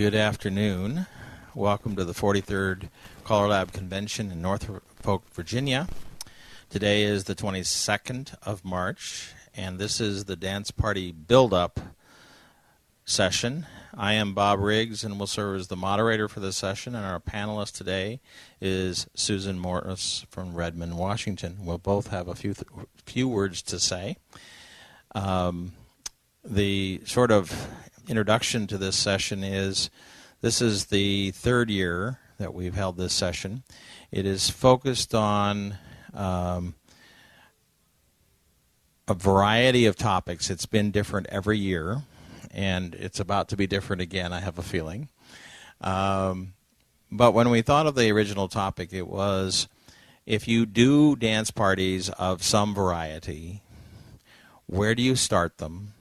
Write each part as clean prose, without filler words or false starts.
Good afternoon. Welcome to the 43rd CALLERLAB Convention in Norfolk, Virginia. Today is the 22nd of March, and this is the Dance Party Buildup session. I am Bob Riggs and will serve as the moderator for this session, and our panelist today is Susan Morris from Redmond, Washington. We'll both have a few words to say. The sort of introduction to this session is this is the third year that we've held this session. It is focused on a variety of topics. It's been different every year, and it's about to be different again, I have a feeling. But when we thought of the original topic, it was if you do dance parties of some variety, where do you start them?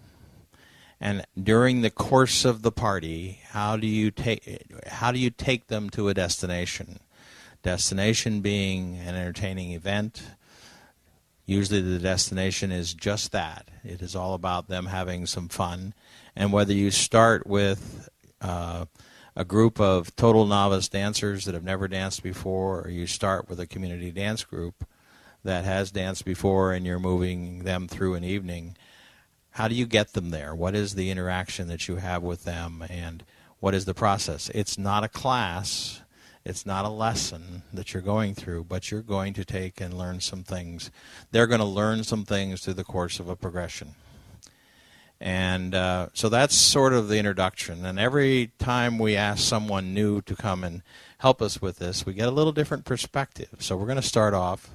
And during the course of the party, how do you take them to a destination? Destination being an entertaining event. Usually the destination is just that. It is all about them having some fun. And whether you start with a group of total novice dancers that have never danced before, or you start with a community dance group that has danced before and you're moving them through an evening, how do you get them there? What is the interaction that you have with them, and what is the process? It's not a class. It's not a lesson that you're going through, but you're going to take and learn some things. They're going to learn some things through the course of a progression. And so that's sort of the introduction. And every time we ask someone new to come and help us with this, we get a little different perspective. So we're going to start off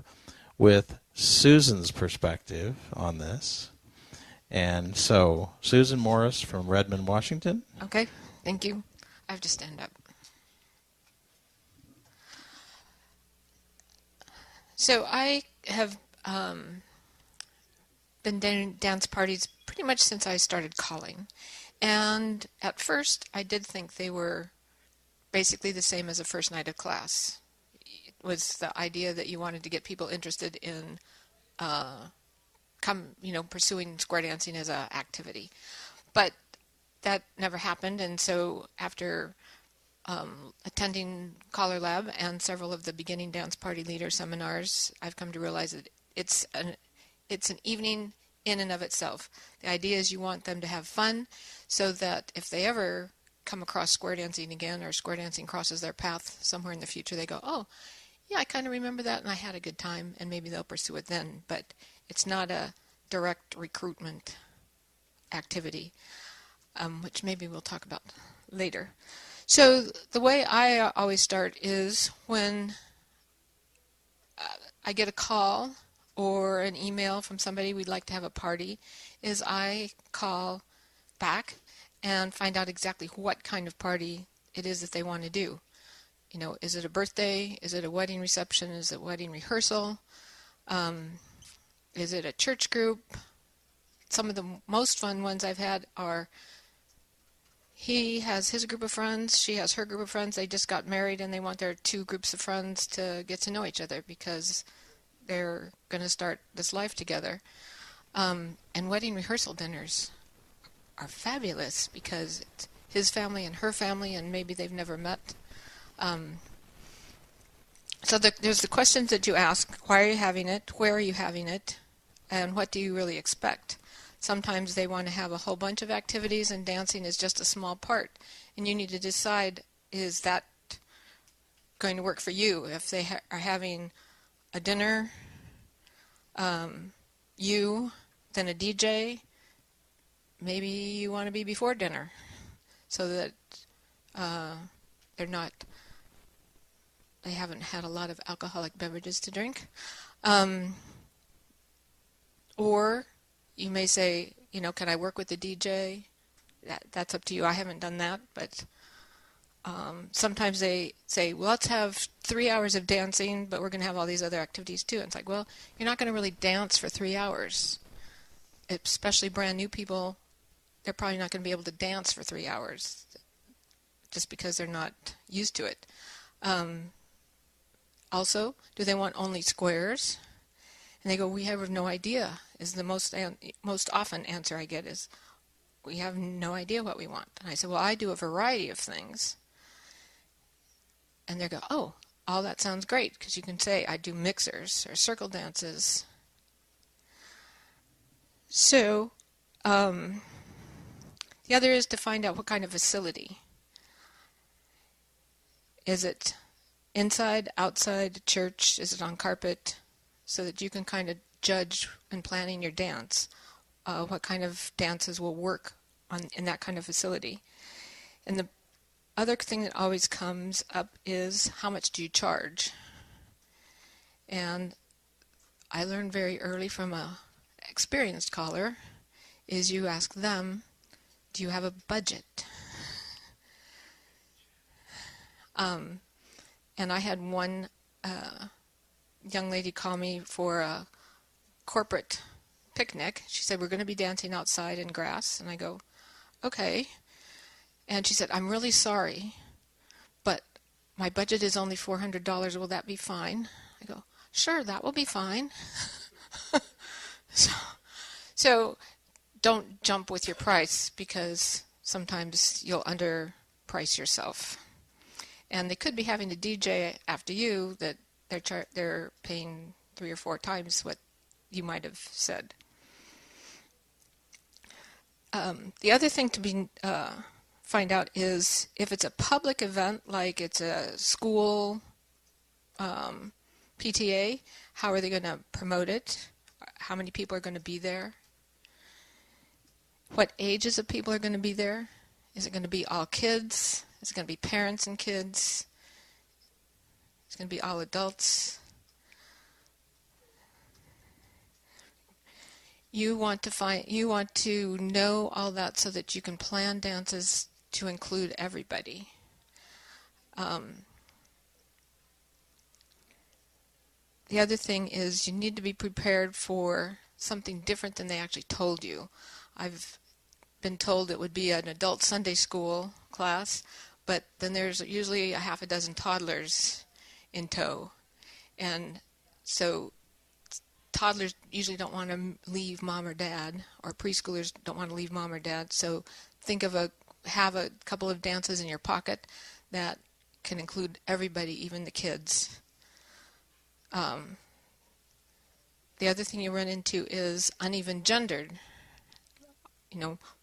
with Susan's perspective on this. And so, Susan Morris from Redmond, Washington. Okay, thank you. I have to stand up. So I have been doing dance parties pretty much since I started calling. And at first, I did think they were basically the same as a first night of class. It was the idea that you wanted to get people interested in pursuing square dancing as an activity. But that never happened, and so after attending CALLERLAB and several of the beginning dance party leader seminars, I've come to realize that it's an evening in and of itself. The idea is you want them to have fun so that if they ever come across square dancing again, or square dancing crosses their path somewhere in the future, they go, oh, yeah, I kind of remember that and I had a good time, and maybe they'll pursue it then. But it's not a direct recruitment activity, which maybe we'll talk about later. So the way I always start is when I get a call or an email from somebody we'd like to have a party, is I call back and find out exactly what kind of party it is that they want to do. You know, is it a birthday? Is it a wedding reception? Is it wedding rehearsal? Is it a church group? Some of the most fun ones I've had are he has his group of friends, she has her group of friends, they just got married and they want their two groups of friends to get to know each other because they're going to start this life together. And wedding rehearsal dinners are fabulous because it's his family and her family and maybe they've never met. So there's the questions that you ask: why are you having it? Where are you having it? And what do you really expect? Sometimes they want to have a whole bunch of activities and dancing is just a small part. And you need to decide, is that going to work for you? If they are having a dinner, you, then a DJ, maybe you want to be before dinner so that they haven't had a lot of alcoholic beverages to drink. Or you may say, can I work with the DJ? That's up to you. I haven't done that, but sometimes they say, well, let's have 3 hours of dancing, but we're going to have all these other activities too. And it's like, well, you're not going to really dance for 3 hours. Especially brand new people, they're probably not going to be able to dance for 3 hours just because they're not used to it. Also, do they want only squares? And they go, we have no idea, is the most often answer I get is, we have no idea what we want. And I said, well, I do a variety of things. And they go, oh, all that sounds great, because you can say I do mixers or circle dances. So the other is to find out what kind of facility. Is it inside, outside, church? Is it on carpet? So that you can kind of judge in planning your dance what kind of dances will work in that kind of facility. And the other thing that always comes up is how much do you charge? And I learned very early from a experienced caller is you ask them, do you have a budget? And I had one young lady call me for a corporate picnic. She said, we're going to be dancing outside in grass. And I go, okay. And she said, I'm really sorry, but my budget is only $400. Will that be fine? I go, sure, that will be fine. So don't jump with your price, because sometimes you'll underprice yourself. And they could be having a DJ after you that they're paying 3 or 4 times what you might have said. The other thing to find out is if it's a public event, like it's a school PTA, how are they going to promote it? How many people are going to be there? What ages of people are going to be there? Is it going to be all kids? Is it going to be parents and kids? Is it going to be all adults? You want to know all that so that you can plan dances to include everybody. The other thing is you need to be prepared for something different than they actually told you. I've been told it would be an adult Sunday school class, but then there's usually a half a dozen toddlers in tow. And so toddlers usually don't want to leave mom or dad, or preschoolers don't want to leave mom or dad. So have a couple of dances in your pocket that can include everybody, even the kids. The other thing you run into is uneven gendered.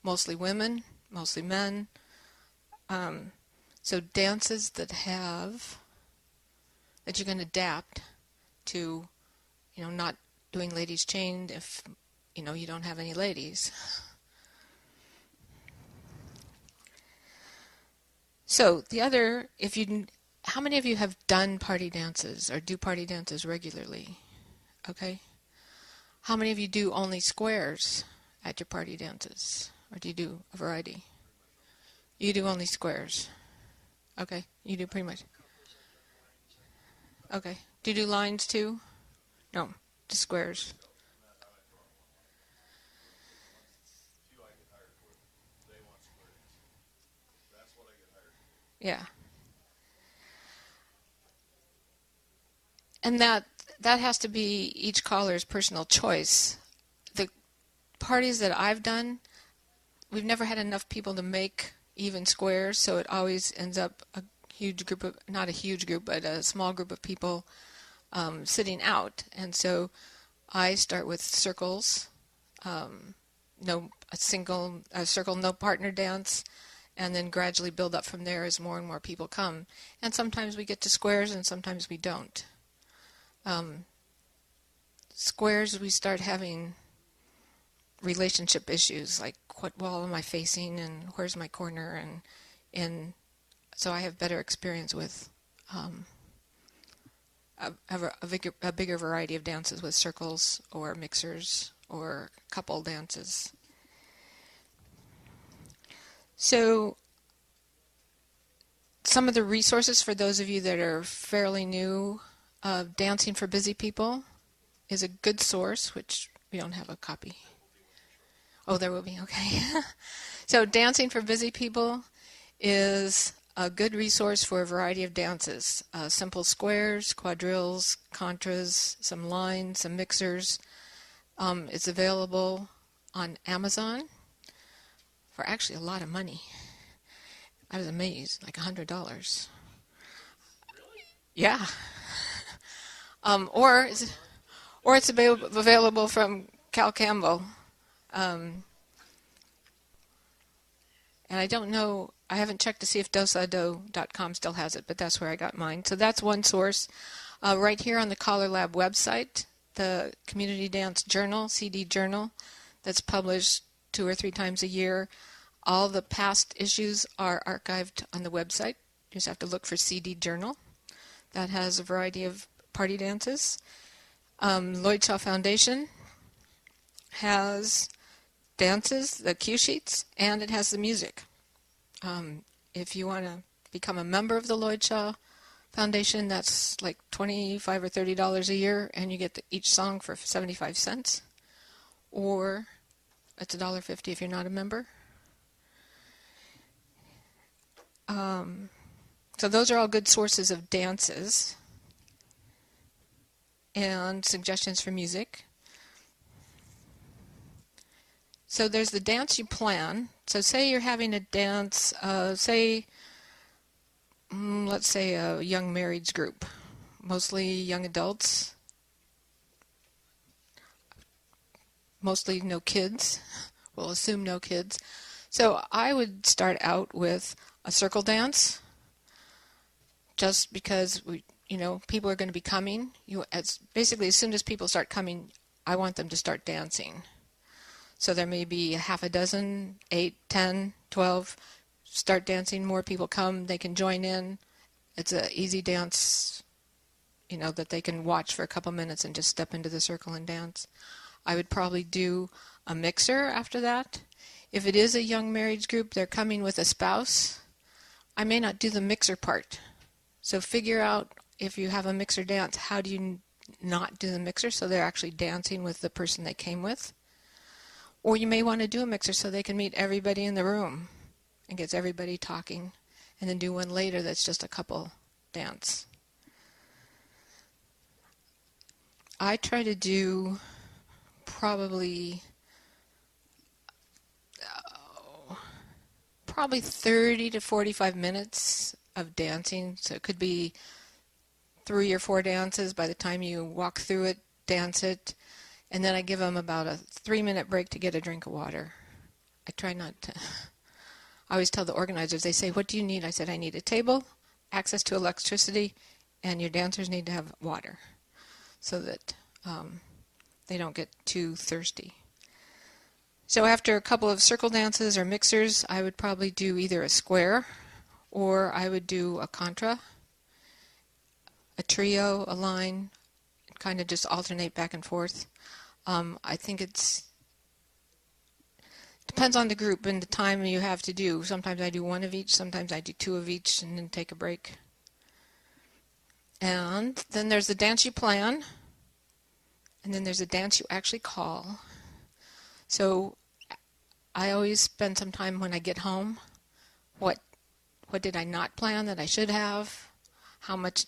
Mostly women, mostly men. So dances that you can adapt to, not doing ladies chained if, you don't have any ladies. So how many of you have done party dances or do party dances regularly? Okay. How many of you do only squares at your party dances? Or do you do a variety? You do only squares. Okay. You do pretty much. Okay. Do you do lines too? No. Just squares. Yeah. And that has to be each caller's personal choice. The parties that I've done, we've never had enough people to make even squares, so it always ends up a huge group of, not a huge group, but a small group of people sitting out. And so I start with circles, a circle, no partner dance, and then gradually build up from there as more and more people come. And sometimes we get to squares and sometimes we don't. Squares, we start having relationship issues, like what wall am I facing and where's my corner, and so I have better experience with a bigger variety of dances with circles or mixers or couple dances. So some of the resources for those of you that are fairly new, Dancing for Busy People is a good source, which we don't have a copy. Oh, there will be, okay. So Dancing for Busy People is a good resource for a variety of dances. Simple squares, quadrilles, contras, some lines, some mixers. It's available on Amazon. for actually a lot of money. I was amazed, like $100. Yeah. Or it's available from Cal Campbell. And I don't know, I haven't checked to see if dosado.com still has it, but that's where I got mine. So that's one source. Right here on the CALLERLAB website, the Community Dance Journal, CD Journal, that's published 2 or 3 times a year. All the past issues are archived on the website. You just have to look for CD Journal. That has a variety of party dances. Lloyd Shaw Foundation has dances, the cue sheets, and it has the music. If you want to become a member of the Lloyd Shaw Foundation, that's like $25 or $30 a year, and you get each song for 75 cents. Or it's $1.50 if you're not a member. So those are all good sources of dances and suggestions for music. So there's the dance you plan. So say you're having a dance, let's say a young marrieds group, mostly young adults, mostly no kids. We'll assume no kids. So I would start out with a circle dance, just because people are going to be coming. Basically, as soon as people start coming, I want them to start dancing. So there may be a half a dozen, 8, 10, 12, start dancing. More people come, they can join in. It's an easy dance, that they can watch for a couple minutes and just step into the circle and dance. I would probably do a mixer after that. If it is a young marriage group, they're coming with a spouse, I may not do the mixer part. So figure out, if you have a mixer dance, how do you not do the mixer so they're actually dancing with the person they came with? Or you may want to do a mixer so they can meet everybody in the room and gets everybody talking, and then do one later that's just a couple dance. I try to do probably 30 to 45 minutes of dancing. So it could be 3 or 4 dances. By the time you walk through it, dance it, and then I give them about a 3-minute break to get a drink of water. I try not to. I always tell the organizers, they say, "What do you need?" I said, "I need a table, access to electricity, and your dancers need to have water so that they don't get too thirsty." So after a couple of circle dances or mixers, I would probably do either a square, or I would do a contra, a trio, a line, kind of just alternate back and forth. I think it depends on the group and the time you have to do. Sometimes I do 1 of each, sometimes I do 2 of each, and then take a break. And then there's the dance you plan, and then there's a dance you actually call. So I always spend some time when I get home. What did I not plan that I should have? How much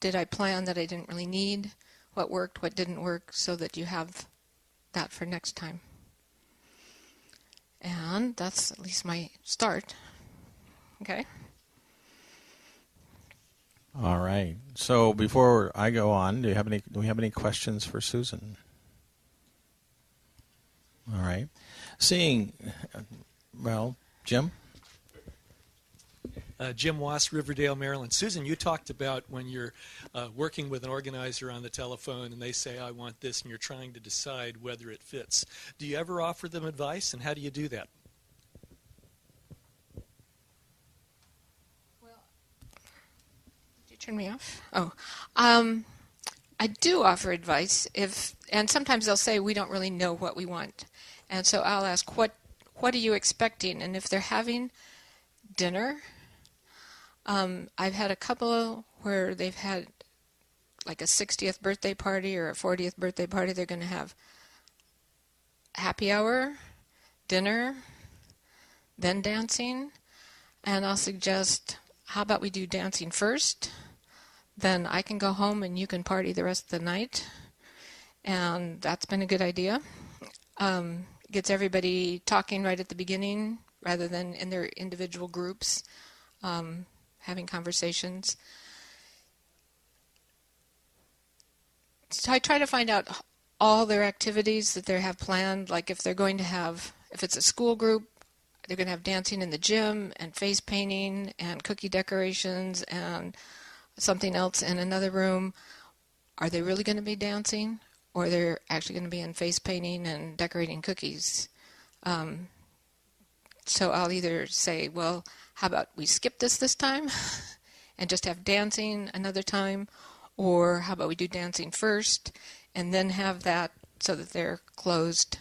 did I plan that I didn't really need? What worked, what didn't work, so that you have that for next time. And that's at least my start. Okay? All right. So before I go on, do we have any questions for Susan? All right. Jim? Jim Wass, Riverdale, Maryland. Susan, you talked about when you're working with an organizer on the telephone and they say, "I want this," and you're trying to decide whether it fits. Do you ever offer them advice, and how do you do that? Well, did you turn me off? Oh. I do offer advice, and sometimes they'll say, "We don't really know what we want." And so I'll ask, what are you expecting? And if they're having dinner, I've had a couple where they've had like a 60th birthday party or a 40th birthday party. They're going to have happy hour, dinner, then dancing. And I'll suggest, how about we do dancing first? Then I can go home and you can party the rest of the night. And that's been a good idea. gets everybody talking right at the beginning rather than in their individual groups, having conversations. So I try to find out all their activities that they have planned, like if they're going to have, if it's a school group, they're going to have dancing in the gym and face painting and cookie decorations and something else in another room. Are they really going to be dancing, or they're actually going to be in face painting and decorating cookies? So I'll either say, well, how about we skip this time and just have dancing another time, or how about we do dancing first and then have that so that they're closed,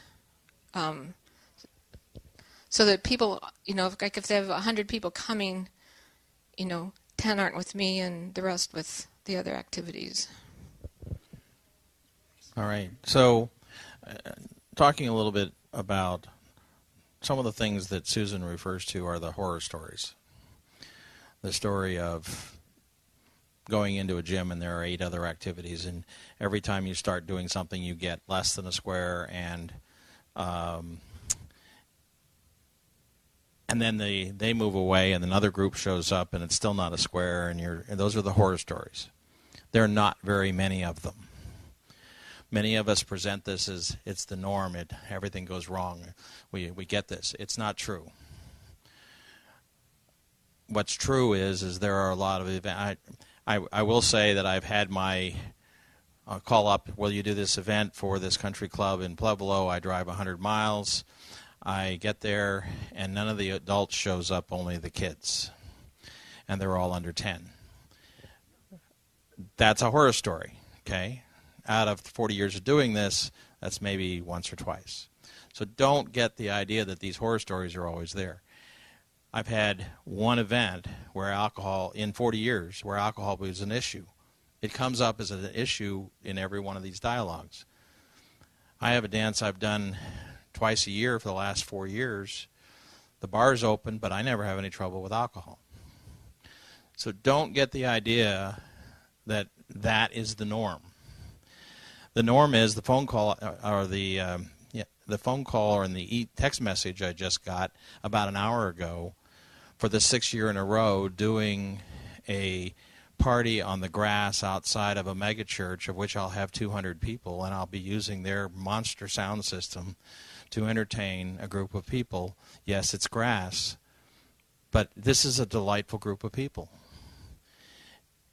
so that people, like if they have 100 people coming, 10 aren't with me and the rest with the other activities. All right. So talking a little bit about some of the things that Susan refers to are the horror stories. The story of going into a gym and there are 8 other activities, and every time you start doing something you get less than a square, and then they move away and another group shows up and it's still not a square, and those are the horror stories. There are not very many of them. Many of us present this as it's the norm. Everything goes wrong. We get this. It's not true. What's true is there are a lot of events. I will say that I've had my call up, will you do this event for this country club in Pueblo? I drive 100 miles. I get there, and none of the adults shows up, only the kids. And they're all under 10. That's a horror story, okay? Out of 40 years of doing this, that's maybe once or twice. So don't get the idea that these horror stories are always there. I've had one event where alcohol, in 40 years, where alcohol was an issue. It comes up as an issue in every one of these dialogues. I have a dance I've done twice a year for the last 4 years. The bar's open, but I never have any trouble with alcohol. So don't get the idea that that is the norm. The norm is the phone call or the phone call or the text message I just got about an hour ago for the 6th year in a row doing a party on the grass outside of a mega church, of which I'll have 200 people, and I'll be using their monster sound system to entertain a group of people. Yes, it's grass, but this is a delightful group of people.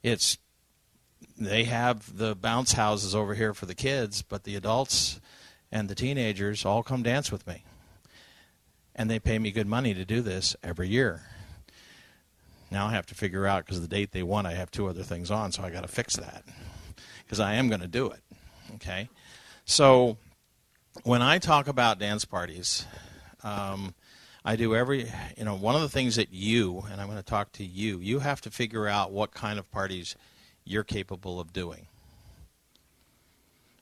They have the bounce houses over here for the kids, but the adults and the teenagers all come dance with me. And they pay me good money to do this every year. Now I have to figure out, because the date they want, I have 2 other things on, so I got to fix that, because I am going to do it. Okay? So when I talk about dance parties, I do one of the things that and I'm going to talk to you have to figure out what kind of parties you're capable of doing.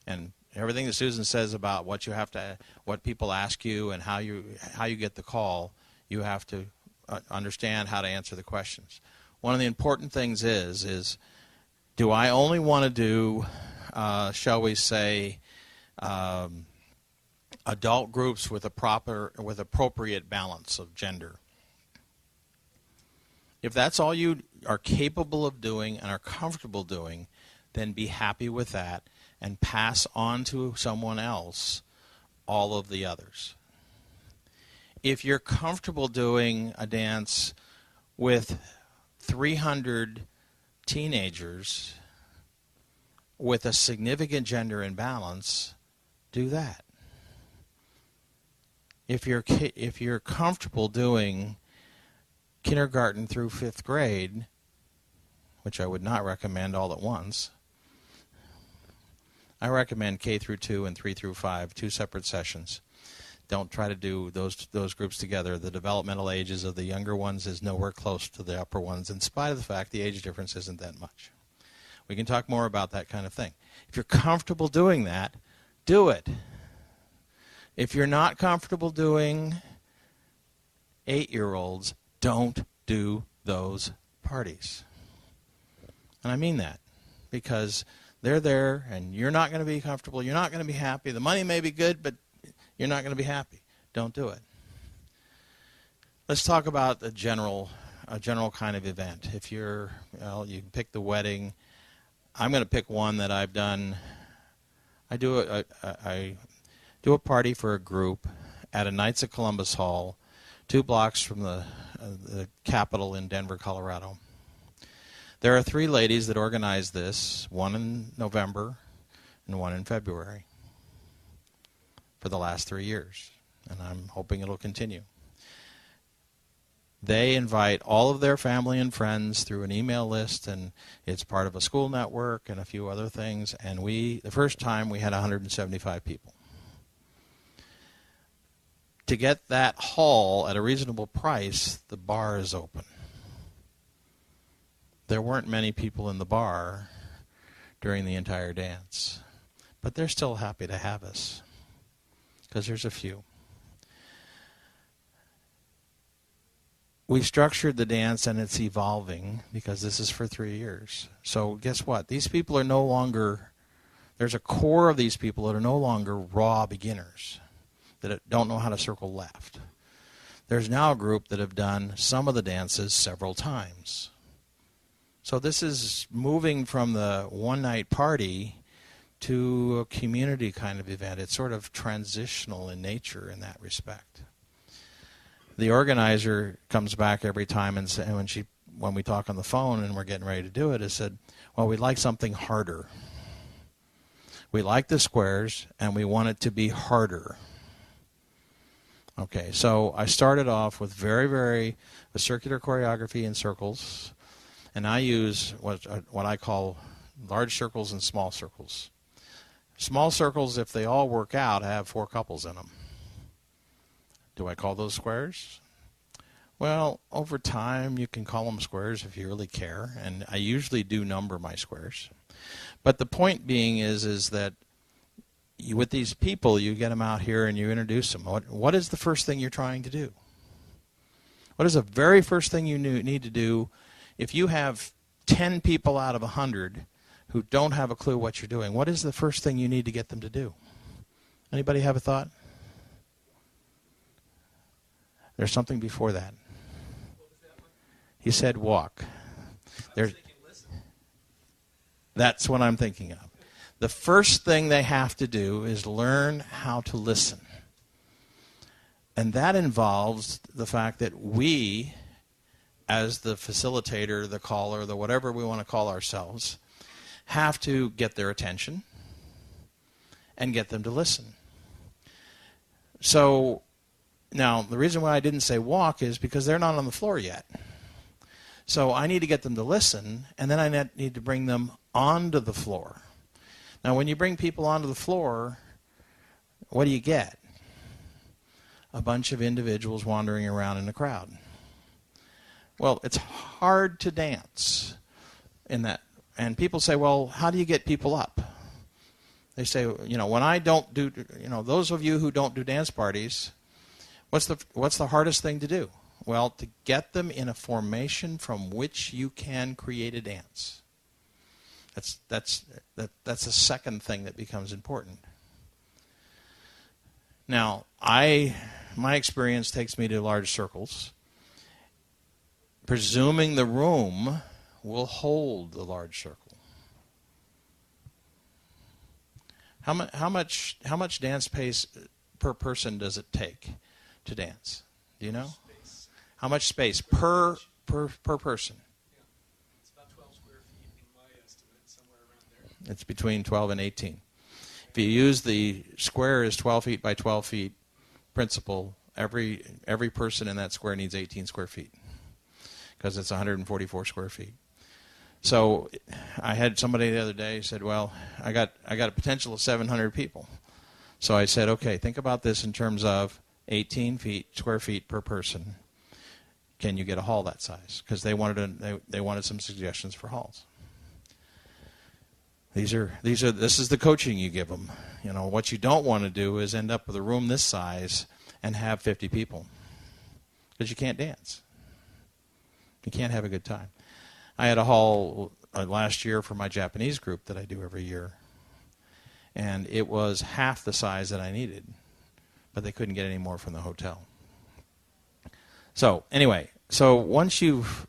And everything that Susan says about what people ask you and how you get the call, you have to understand how to answer the questions. One of the important things is do I only want to do, shall we say, adult groups with appropriate balance of gender? If that's all you are capable of doing and are comfortable doing, then be happy with that and pass on to someone else all of the others. If you're comfortable doing a dance with 300 teenagers with a significant gender imbalance, do that. If you're comfortable doing kindergarten through 5th grade, which I would not recommend all at once, I recommend K through 2 and 3 through 5, 2 separate sessions. Don't try to do those groups together. The developmental ages of the younger ones is nowhere close to the upper ones, in spite of the fact the age difference isn't that much. We can talk more about that kind of thing. If you're comfortable doing that, do it. If you're not comfortable doing 8-year-olds, don't do those parties. And I mean that, because they're there and you're not going to be comfortable, you're not going to be happy. The money may be good, but you're not going to be happy. don't do it. Let's talk about a general kind of event. If you can pick the wedding. I'm going to pick one that I've done. I do a party for a group at a Knights of Columbus Hall, 2 blocks from the Capitol in Denver, Colorado. There are 3 ladies that organize this, one in November and one in February, for the last 3 years, and I'm hoping it'll continue. They invite all of their family and friends through an email list, and it's part of a school network and a few other things, and the first time we had 175 people. To get that hall at a reasonable price, the bar is open. There weren't many people in the bar during the entire dance, but they're still happy to have us, because there's a few. We've structured the dance, and it's evolving, because this is for 3 years. So guess what? These people are no longer, there's a core of these people that are no longer raw beginners, that don't know how to circle left. There's now a group that have done some of the dances several times. So this is moving from the one-night party to a community kind of event. It's sort of transitional in nature in that respect. The organizer comes back every time and when we talk on the phone and we're getting ready to do it, has said, well, we'd like something harder. We like the squares, and we want it to be harder. Okay, so I started off with very circular choreography in circles, and I use what I call large circles and small circles. Small circles, if they all work out, have 4 couples in them. Do I call those squares? Well, over time, you can call them squares if you really care, and I usually do number my squares. But the point being is that with these people, you get them out here and you introduce them. What is the first thing you're trying to do? What is the very first thing you need to do if you have 10 people out of 100 who don't have a clue what you're doing? What is the first thing you need to get them to do? Anybody have a thought? There's something before that. What was that one? He said walk. That's what I'm thinking of. The first thing they have to do is learn how to listen. And that involves the fact that we, as the facilitator, the caller, the whatever we want to call ourselves, have to get their attention and get them to listen. So now, the reason why I didn't say walk is because they're not on the floor yet. So I need to get them to listen, and then I need to bring them onto the floor. Now, when you bring people onto the floor, what do you get? A bunch of individuals wandering around in a crowd. Well, it's hard to dance in that. And people say, well, how do you get people up? They say, when I don't do, those of you who don't do dance parties, what's the hardest thing to do? Well, to get them in a formation from which you can create a dance. That's the second thing that becomes important. Now, my experience takes me to large circles, presuming the room will hold the large circle. How much dance pace per person does it take to dance? Do you know? How much space per person? Yeah. It's about 12 square feet in my estimate, somewhere around there. It's between 12 and 18. If you use the square as 12 feet by 12 feet principle, every person in that square needs 18 square feet because it's 144 square feet. So I had somebody the other day said, well, I got a potential of 700 people. So I said, okay, think about this in terms of 18 square feet per person. Can you get a hall that size? Because they wanted some suggestions for halls. This is the coaching you give them. What you don't want to do is end up with a room this size and have 50 people, because you can't dance. You can't have a good time. I had a hall last year for my Japanese group that I do every year, and it was half the size that I needed. but they couldn't get any more from the hotel. So anyway, so once you've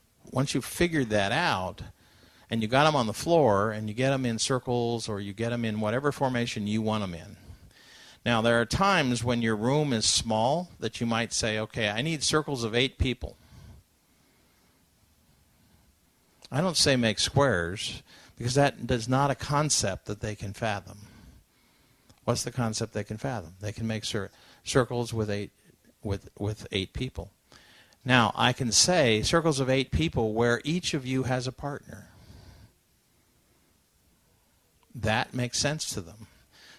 figured that out, and you got them on the floor, and you get them in circles, or you get them in whatever formation you want them in. Now, there are times when your room is small that you might say, okay, I need circles of 8 people. I don't say make squares, because that is not a concept that they can fathom. What's the concept they can fathom? They can make circles with 8 people. Now, I can say circles of 8 people where each of you has a partner. That makes sense to them.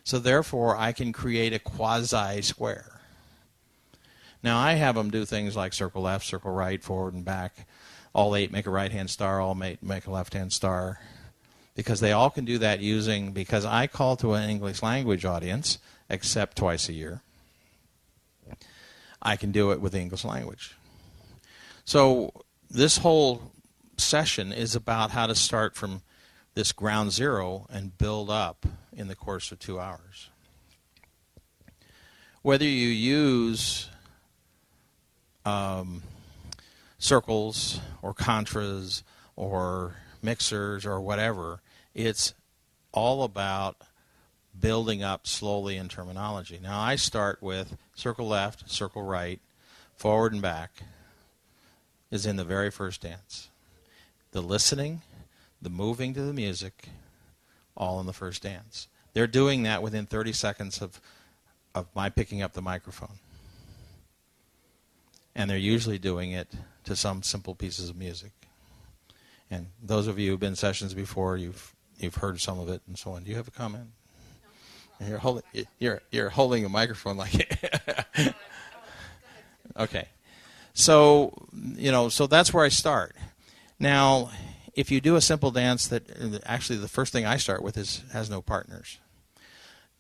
So therefore, I can create a quasi-square. Now, I have them do things like circle left, circle right, forward and back. All 8 make a right-hand star, all 8 make a left-hand star. Because they all can do that because I call to an English language audience, except twice a year. I can do it with the English language. So this whole session is about how to start from this ground zero and build up in the course of 2 hours. Whether you use circles or contras or mixers or whatever, it's all about building up slowly in terminology. Now I start with circle left, circle right, forward and back is in the very first dance. The listening, the moving to the music, all in the first dance. They're doing that within 30 seconds of my picking up the microphone. And they're usually doing it to some simple pieces of music. And those of you who've been in sessions before, you've heard some of it and so on. Do you have a comment? No. You're holding a microphone like Okay. So, so that's where I start. Now, if you do a simple dance that actually the first thing I start with has no partners.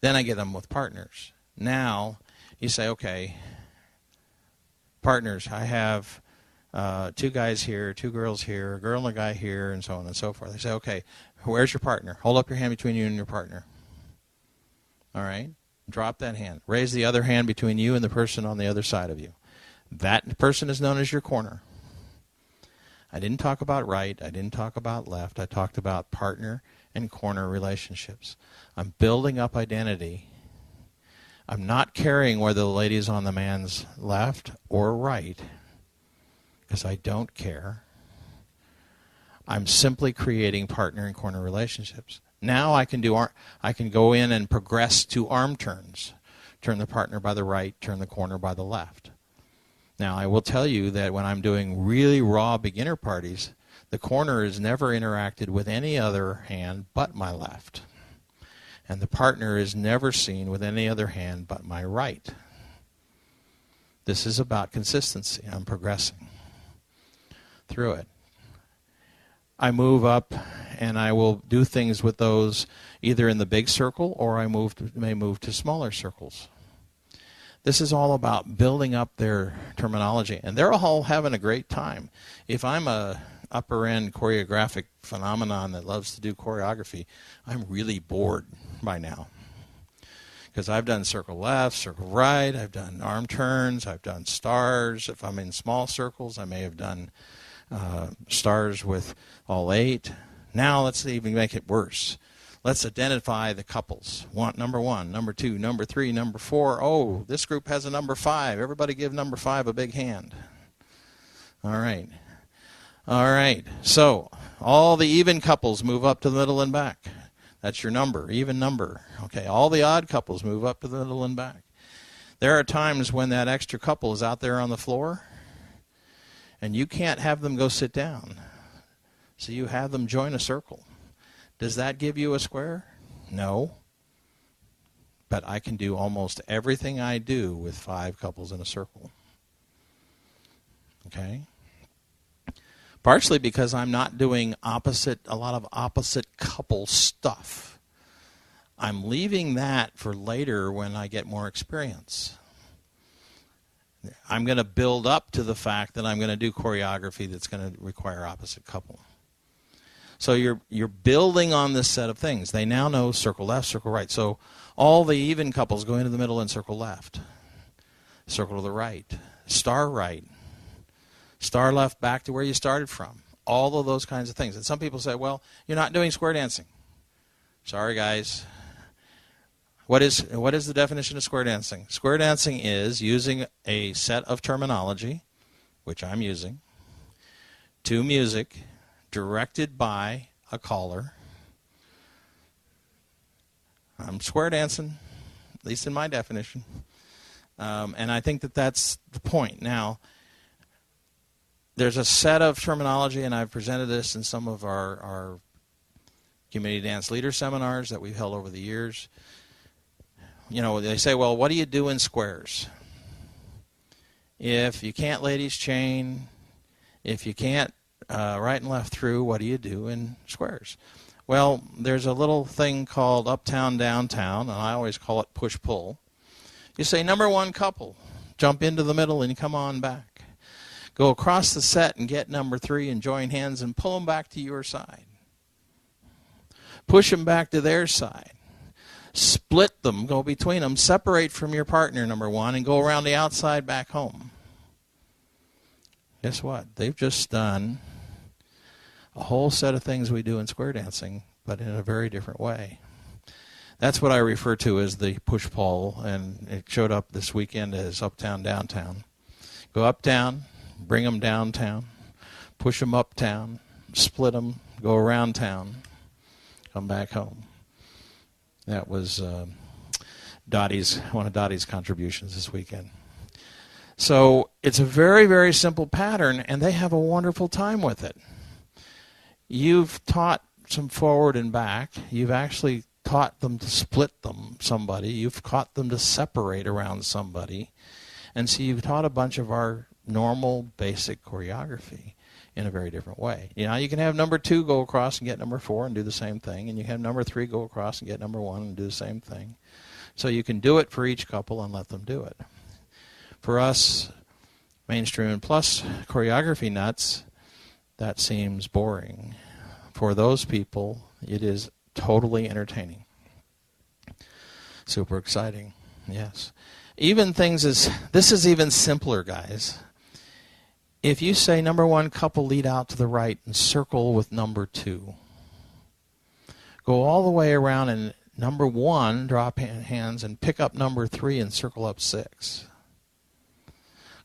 Then I get them with partners. Now, you say, okay, partners, I have 2 guys here, 2 girls here, a girl and a guy here, and so on and so forth. They say, okay, where's your partner? Hold up your hand between you and your partner. All right? Drop that hand. Raise the other hand between you and the person on the other side of you. That person is known as your corner. I didn't talk about right. I didn't talk about left. I talked about partner and corner relationships. I'm building up identity. I'm not caring whether the lady is on the man's left or right, because I don't care. I'm simply creating partner and corner relationships. Now I can go in and progress to arm turns. Turn the partner by the right, turn the corner by the left. Now, I will tell you that when I'm doing really raw beginner parties, the corner is never interacted with any other hand but my left. And the partner is never seen with any other hand but my right. This is about consistency. I'm progressing through it. I move up, and I will do things with those either in the big circle or I may move to smaller circles. This is all about building up their terminology, and they're all having a great time. If I'm a upper-end choreographic phenomenon that loves to do choreography, I'm really bored by now. Because I've done circle left, circle right, I've done arm turns, I've done stars. If I'm in small circles, I may have done stars with all 8. Now let's even make it worse. Let's identify the couples. Number 1, number 2, number 3, number 4. Oh, this group has a number 5. Everybody give number 5 a big hand. All right. All right. So all the even couples move up to the middle and back. That's your number, even number. Okay. All the odd couples move up to the middle and back. There are times when that extra couple is out there on the floor, and you can't have them go sit down. So you have them join a circle. Does that give you a square? No. But I can do almost everything I do with 5 couples in a circle. Okay? Partially because I'm not doing a lot of opposite couple stuff. I'm leaving that for later when I get more experience. I'm going to build up to the fact that I'm going to do choreography that's going to require opposite couple. So you're building on this set of things. They now know circle left, circle right. So all the even couples go into the middle and circle left. circle to the right, star right, star left back to where you started from. All of those kinds of things. And some people say, well, you're not doing square dancing. Sorry, guys. What is the definition of square dancing? Square dancing is using a set of terminology, which I'm using, to music directed by a caller. I'm square dancing, at least in my definition. And I think that that's the point. Now, there's a set of terminology, and I've presented this in some of our community dance leader seminars that we've held over the years. You know, they say, well, what do you do in squares? If you can't ladies chain, if you can't right and left through, what do you do in squares? Well, there's a little thing called uptown, downtown, and I always call it push-pull. You say, number one couple, jump into the middle and come on back. Go across the set and get number three and join hands and pull them back to your side. Push them back to their side. Split them, go between them, separate from your partner, number one, and go around the outside back home. Guess what? They've just done a whole set of things we do in square dancing, but in a very different way. That's what I refer to as the push-pull, and it showed up this weekend as uptown, downtown. Go uptown, bring them downtown, push them uptown, split them, go around town, come back home. That was one of Dottie's contributions this weekend. So it's a very, very simple pattern, and they have a wonderful time with it. You've taught some forward and back. You've actually taught them to split somebody. You've taught them to separate around somebody. And so you've taught a bunch of our normal, basic choreography in a very different way. You know, you can have number two go across and get number four and do the same thing, and you have number three go across and get number one and do the same thing. So you can do it for each couple and let them do it. For us, mainstream and plus choreography nuts, that seems boring. For those people, it is totally entertaining. Super exciting, yes. Even things this is even simpler, guys. If you say number one couple lead out to the right and circle with number two, go all the way around and number one drop hands and pick up number three and circle up six.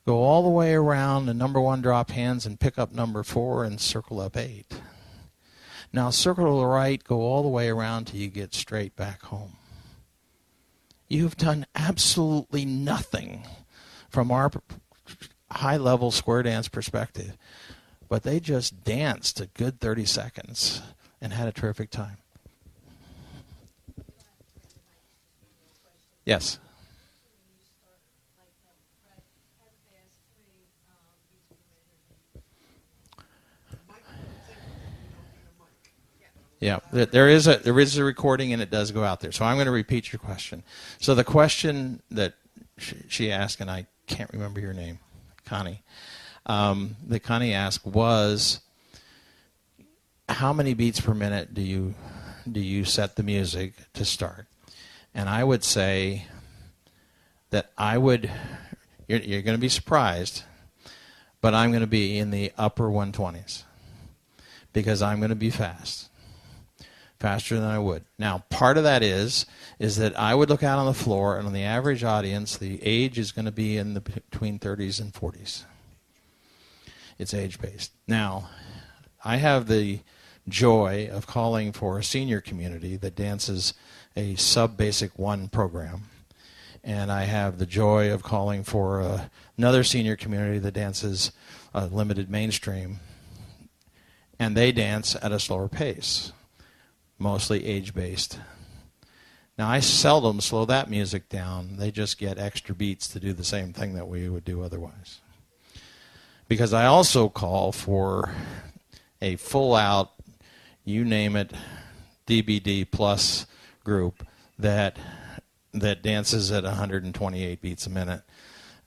Go all the way around and number one drop hands and pick up number four and circle up eight. Now circle to the right, go all the way around till you get straight back home. You've done absolutely nothing from our high-level square dance perspective, but they just danced a good 30 seconds and had a terrific time. Yes? Yeah, there is a recording, and it does go out there. So I'm going to repeat your question. So the question that she asked, and I can't remember your name, Connie, that Connie asked was, how many beats per minute do you set the music to start? And I would say that you're going to be surprised, but I'm going to be in the upper 120s because I'm going to be faster than I would. Now, part of that is that I would look out on the floor, and on the average audience, the age is going to be in between 30s and 40s. It's age-based. Now, I have the joy of calling for a senior community that dances a sub-basic 1 program, and I have the joy of calling for another senior community that dances a limited mainstream, and they dance at a slower pace, mostly age-based. Now, I seldom slow that music down. They just get extra beats to do the same thing that we would do otherwise. Because I also call for a full-out, you name it, DBD plus group that dances at 128 beats a minute.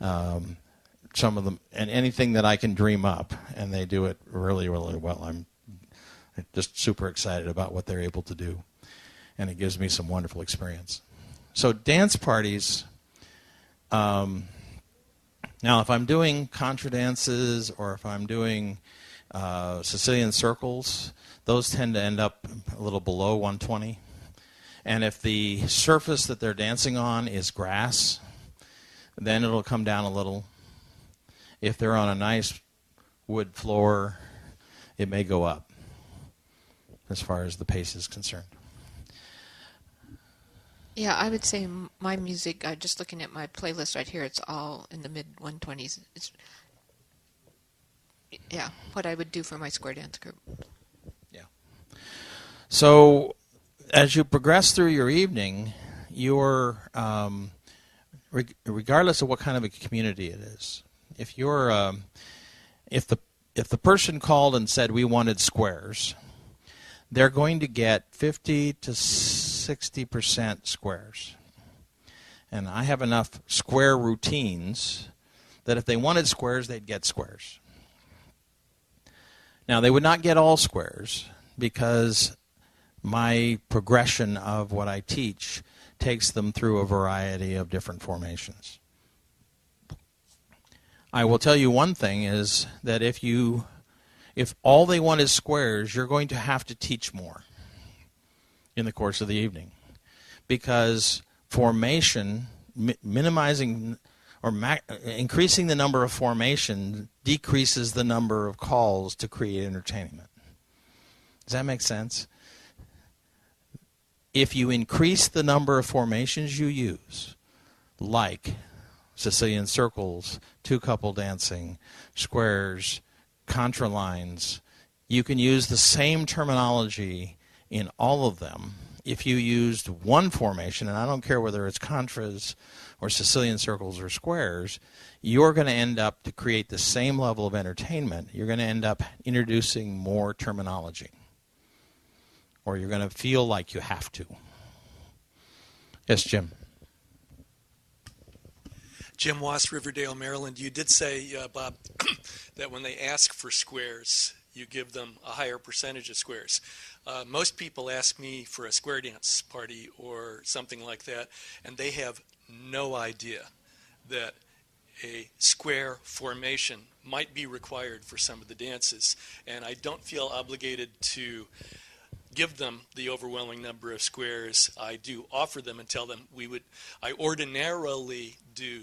Some of them, and anything that I can dream up, and they do it really, really well. I'm just super excited about what they're able to do, and it gives me some wonderful experience. So dance parties, Now, if I'm doing contra dances or if I'm doing Sicilian circles, those tend to end up a little below 120. And if the surface that they're dancing on is grass, then it'll come down a little. If they're on a nice wood floor, it may go up as far as the pace is concerned. Yeah, I would say my music, just looking at my playlist right here, it's all in the mid-120s. It's, yeah, what I would do for my square dance group. Yeah. So as you progress through your evening, you're, regardless of what kind of a community it is, if you're, if the person called and said we wanted squares, they're going to get 50 to 60% squares. And I have enough square routines that if they wanted squares, they'd get squares. Now, they would not get all squares because my progression of what I teach takes them through a variety of different formations. I will tell you one thing is that if all they want is squares, you're going to have to teach more in the course of the evening, because formation, minimizing or increasing the number of formation decreases the number of calls to create entertainment. Does that make sense? If you increase the number of formations you use, like Sicilian circles, two-couple dancing, squares, contra lines, you can use the same terminology in all of them. If you used one formation, and I don't care whether it's contras or Sicilian circles or squares, you're going to end up, to create the same level of entertainment, you're going to end up introducing more terminology. Or you're going to feel like you have to. Yes, Jim. Jim Wass, Riverdale, Maryland. You did say, Bob, that when they ask for squares, you give them a higher percentage of squares. Most people ask me for a square dance party or something like that, and they have no idea that a square formation might be required for some of the dances. And I don't feel obligated to give them the overwhelming number of squares. I do offer them and tell them I ordinarily do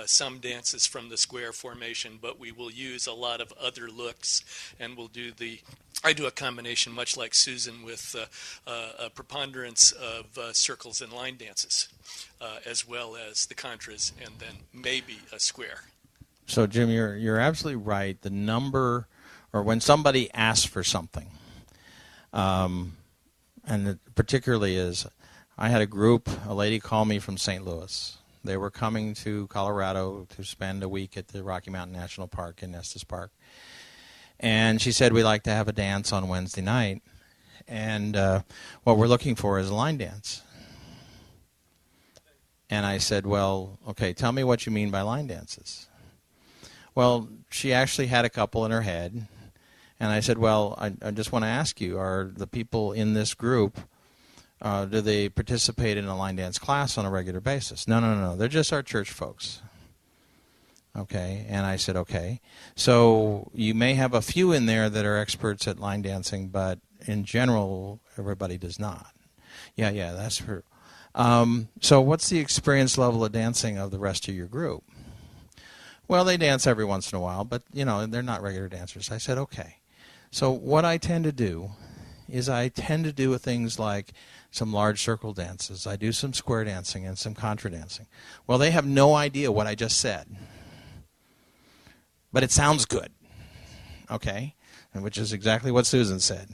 some dances from the square formation, but we will use a lot of other looks, and I do a combination much like Susan with a preponderance of circles and line dances, as well as the contras, and then maybe a square. So Jim, you're absolutely right. The number, or when somebody asks for something, and it particularly is, I had a lady call me from St. Louis. They were coming to Colorado to spend a week at the Rocky Mountain National Park in Estes Park. And she said, we'd like to have a dance on Wednesday night. And what we're looking for is a line dance. And I said, well, okay, tell me what you mean by line dances. Well, she actually had a couple in her head. And I said, well, I just want to ask you, are the people in this group, do they participate in a line dance class on a regular basis? No. They're just our church folks. Okay. And I said, okay. So you may have a few in there that are experts at line dancing, but in general, everybody does not. Yeah, that's true. So what's the experience level of dancing of the rest of your group? Well, they dance every once in a while, but, they're not regular dancers. I said, okay. So what I tend to do is things like some large circle dances. I do some square dancing and some contra dancing. Well, they have no idea what I just said. But it sounds good, okay? And which is exactly what Susan said.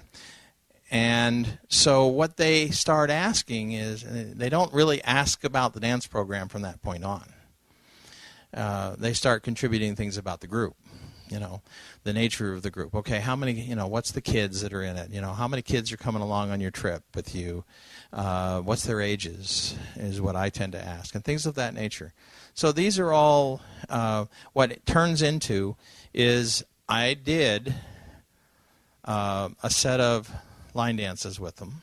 And so what they start asking is, they don't really ask about the dance program from that point on. They start contributing things about the group, the nature of the group. Okay, how many, what's the kids that are in it? How many kids are coming along on your trip with you? What's their ages is what I tend to ask, and things of that nature. So these are all, what it turns into is I did a set of line dances with them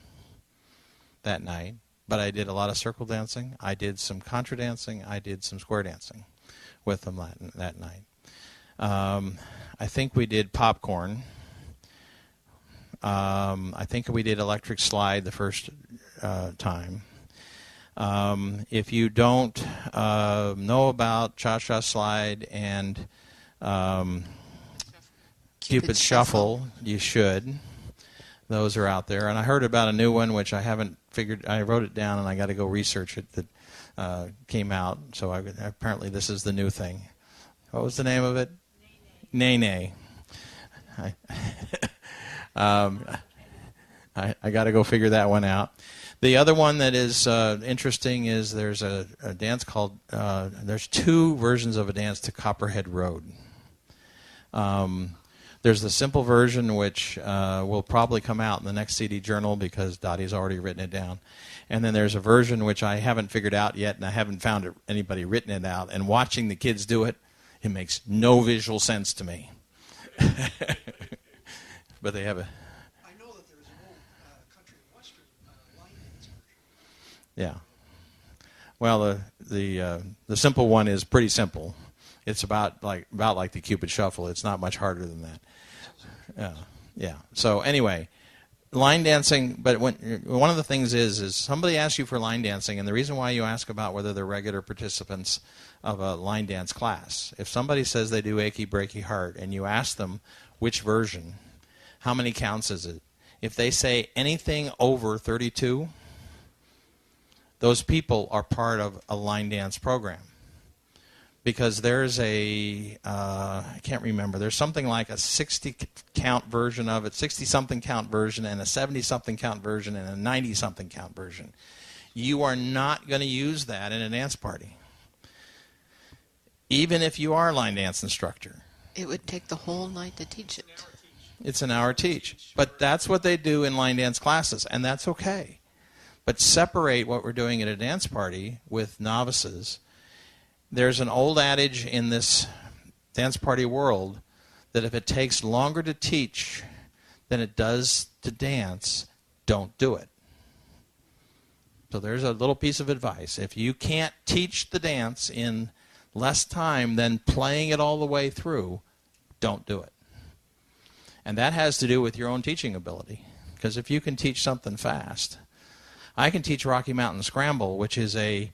that night, but I did a lot of circle dancing. I did some contra dancing. I did some square dancing. with them that night. I think we did popcorn. I think we did electric slide the first time. If you don't know about Cha-Cha Slide and Cupid Shuffle, you should. Those are out there. And I heard about a new one, which I haven't figured. I wrote it down, and I got to go research it, that came out. So apparently this is the new thing. What was the name of it? Nay. I got to go figure that one out. The other one that is interesting is there's a dance called, there's two versions of a dance to Copperhead Road. There's the simple version, which will probably come out in the next CD journal because Dottie's already written it down. And then there's a version which I haven't figured out yet, and I haven't found anybody written it out. And watching the kids do it, it makes no visual sense to me. But they have a... I know that there's an old country and western line dance version. Yeah. Well, the simple one is pretty simple. It's about like the Cupid Shuffle. It's not much harder than that. Yeah. So anyway, line dancing. But one of the things is somebody asks you for line dancing, and the reason why you ask about whether they're regular participants of a line dance class. If somebody says they do Achy Breaky Heart, and you ask them which version, how many counts is it? If they say anything over 32, those people are part of a line dance program. Because there's I can't remember, there's something like a 60-count version of it, 60-something count version, and a 70-something count version, and a 90-something count version. You are not going to use that in a dance party, even if you are a line dance instructor. It would take the whole night to teach it. It's an hour teach. But that's what they do in line dance classes, and that's okay. But separate what we're doing at a dance party with novices. There's an old adage in this dance party world that if it takes longer to teach than it does to dance, don't do it. So there's a little piece of advice. If you can't teach the dance in less time than playing it all the way through, don't do it. And that has to do with your own teaching ability. Because if you can teach something fast, I can teach Rocky Mountain Scramble, which is a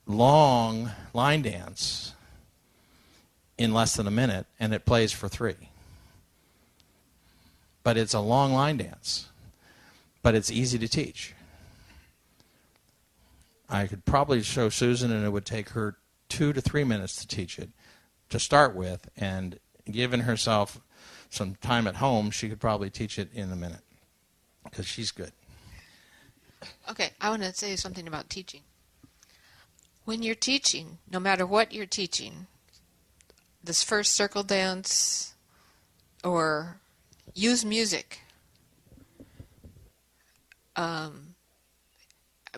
long line dance, in less than a minute, and it plays for 3. But it's a long line dance. But it's easy to teach. I could probably show Susan, and it would take her 2 to 3 minutes to teach it to start with, and given herself some time at home, she could probably teach it in a minute because she's good. Okay, I want to say something about teaching. When you're teaching, no matter what you're teaching, this first circle dance or use music. I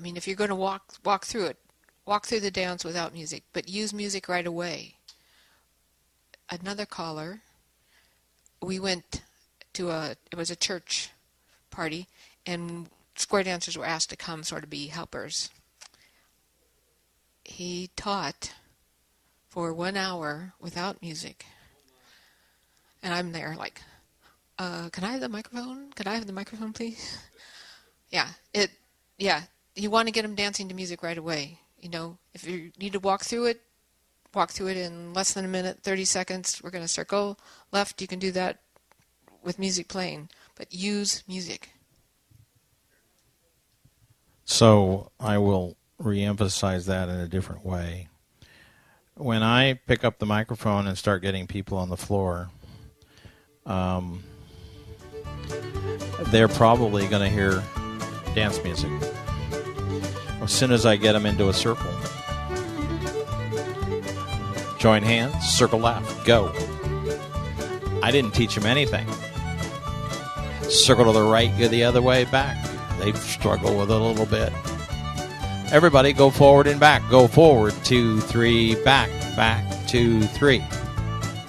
mean, if you're going to walk through it, walk through the dance without music, but use music right away. Another caller, we went to it was a church party, and square dancers were asked to come sort of be helpers. He taught for 1 hour without music. And I'm there like, can I have the microphone? Could I have the microphone, please? Yeah, you want to get them dancing to music right away. You know, if you need to walk through it in less than a minute, 30 seconds. We're going to circle left. You can do that with music playing, but use music. So I will reemphasize that in a different way. When I pick up the microphone and start getting people on the floor, they're probably going to hear dance music. As soon as I get them into a circle, join hands, circle left, go. I didn't teach them anything. Circle to the right, go the other way, back. They struggle with it a little bit. Everybody go forward and back. Go forward, 2, 3, back, 2, 3.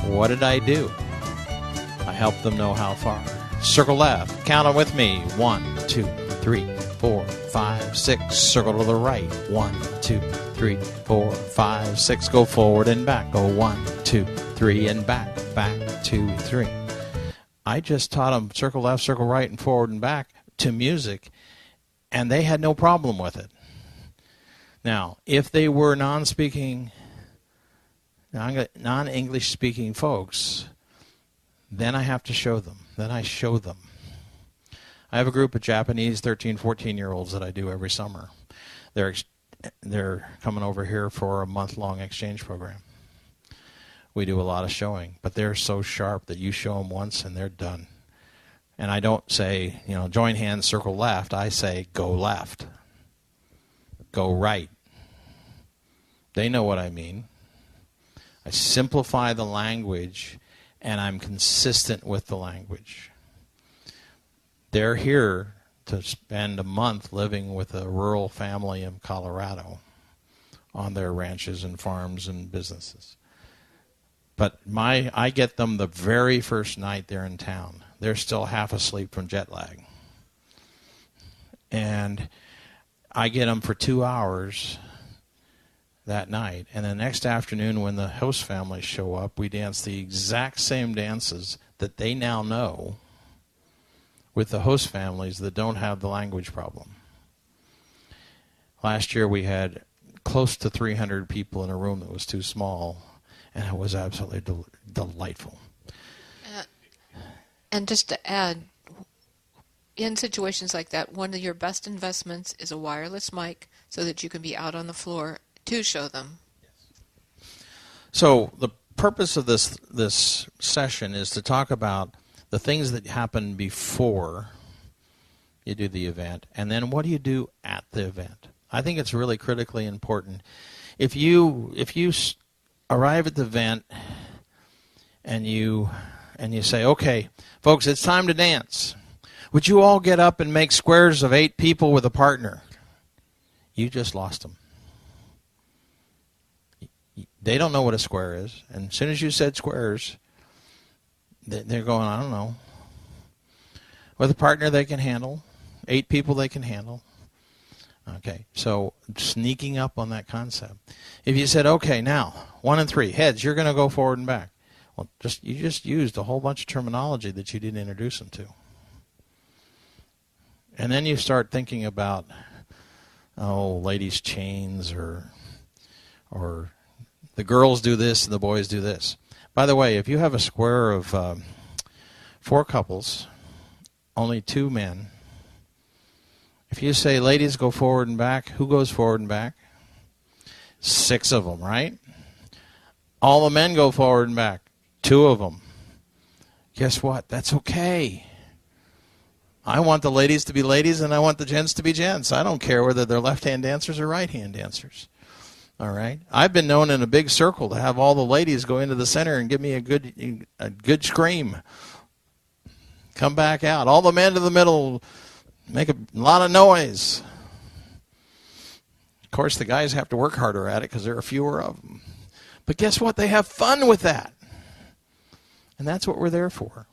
What did I do? I helped them know how far. Circle left. Count them with me. 1, 2, 3, 4, 5, 6. Circle to the right. 1, 2, 3, 4, 5, 6. Go forward and back. Go 1, 2, 3, and back, back, 2, 3. I just taught them circle left, circle right, and forward and back to music, and they had no problem with it. Now, if they were non-English speaking folks, then I have to show them. Then I show them. I have a group of Japanese 13, 14-year-olds that I do every summer. They're coming over here for a month-long exchange program. We do a lot of showing, but they're so sharp that you show them once and they're done. And I don't say, join hands, circle left. I say, go left. Go right. They know what I mean. I simplify the language, and I'm consistent with the language. They're here to spend a month living with a rural family in Colorado on their ranches and farms and businesses. But I get them the very first night they're in town. They're still half asleep from jet lag. And I get them for 2 hours that night. And the next afternoon when the host families show up, we dance the exact same dances that they now know with the host families that don't have the language problem. Last year we had close to 300 people in a room that was too small, and it was absolutely delightful. And just to add, in situations like that, one of your best investments is a wireless mic so that you can be out on the floor to show them. So the purpose of this session is to talk about the things that happen before you do the event, and then what do you do at the event. I think it's really critically important. If you arrive at the event and you say, okay, folks, it's time to dance. Would you all get up and make squares of 8 people with a partner? You just lost them. They don't know what a square is. And as soon as you said squares, they're going, I don't know. With a partner they can handle. 8 people they can handle. Okay, so sneaking up on that concept. If you said, okay, now, 1 and 3, heads, you're going to go forward and back. Well, you just used a whole bunch of terminology that you didn't introduce them to. And then you start thinking about, ladies' chains or the girls do this and the boys do this. By the way, if you have a square of 4 couples, only 2 men, if you say ladies go forward and back, who goes forward and back? 6 of them, right? All the men go forward and back. 2 of them. Guess what? That's okay. I want the ladies to be ladies and I want the gents to be gents. I don't care whether they're left-hand dancers or right-hand dancers. All right? I've been known in a big circle to have all the ladies go into the center and give me a good scream. Come back out. All the men to the middle make a lot of noise. Of course, the guys have to work harder at it because there are fewer of them. But guess what? They have fun with that. And that's what we're there for.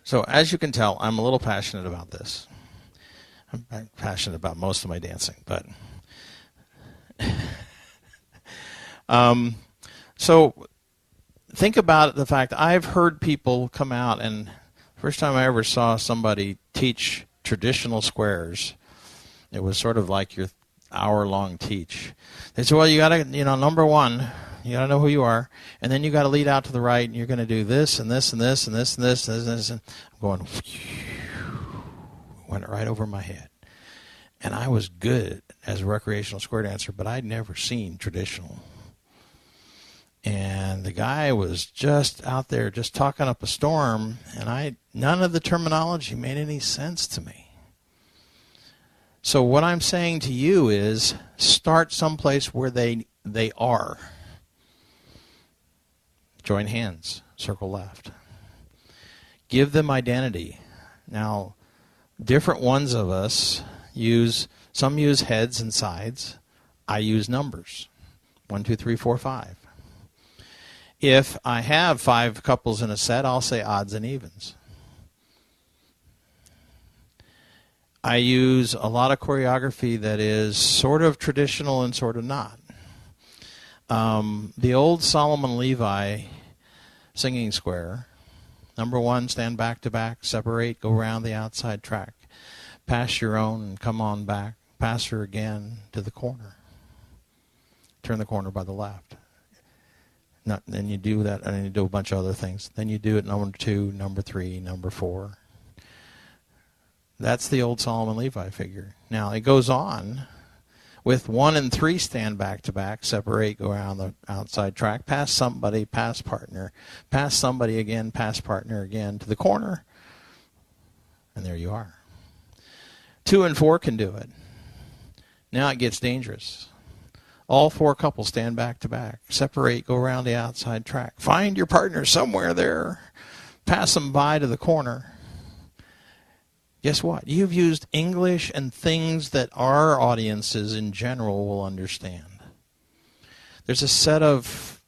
So as you can tell, I'm a little passionate about this. I'm passionate about most of my dancing, but so think about the fact I've heard people come out, and first time I ever saw somebody teach traditional squares, it was sort of like your hour-long teach. They said, well, you got to, number 1, you got to know who you are, and then you got to lead out to the right, and you're going to do this and this and this and this and this and this. And I'm going, went right over my head. And I was good as a recreational square dancer, but I'd never seen traditional. And the guy was just out there just talking up a storm, and none of the terminology made any sense to me. So what I'm saying to you is start someplace where they are. Join hands, circle left. Give them identity. Now, different ones of us some use heads and sides. I use numbers. 1, 2, 3, 4, 5. If I have 5 couples in a set, I'll say odds and evens. I use a lot of choreography that is sort of traditional and sort of not. The old Solomon Levi singing square, number 1, stand back to back, separate, go around the outside track, pass your own and come on back, pass her again to the corner, turn the corner by the left. Then you do that, and then you do a bunch of other things. Then you do it number 2, number 3, number 4. That's the old Solomon Levi figure. Now, it goes on with 1 and 3 stand back to back, separate, go around the outside track, pass somebody, pass partner, pass somebody again, pass partner again to the corner, and there you are. 2 and 4 can do it. Now it gets dangerous. All 4 couples stand back to back, separate, go around the outside track, find your partner somewhere there, pass them by to the corner. Guess what? You've used English and things that our audiences in general will understand. There's a set of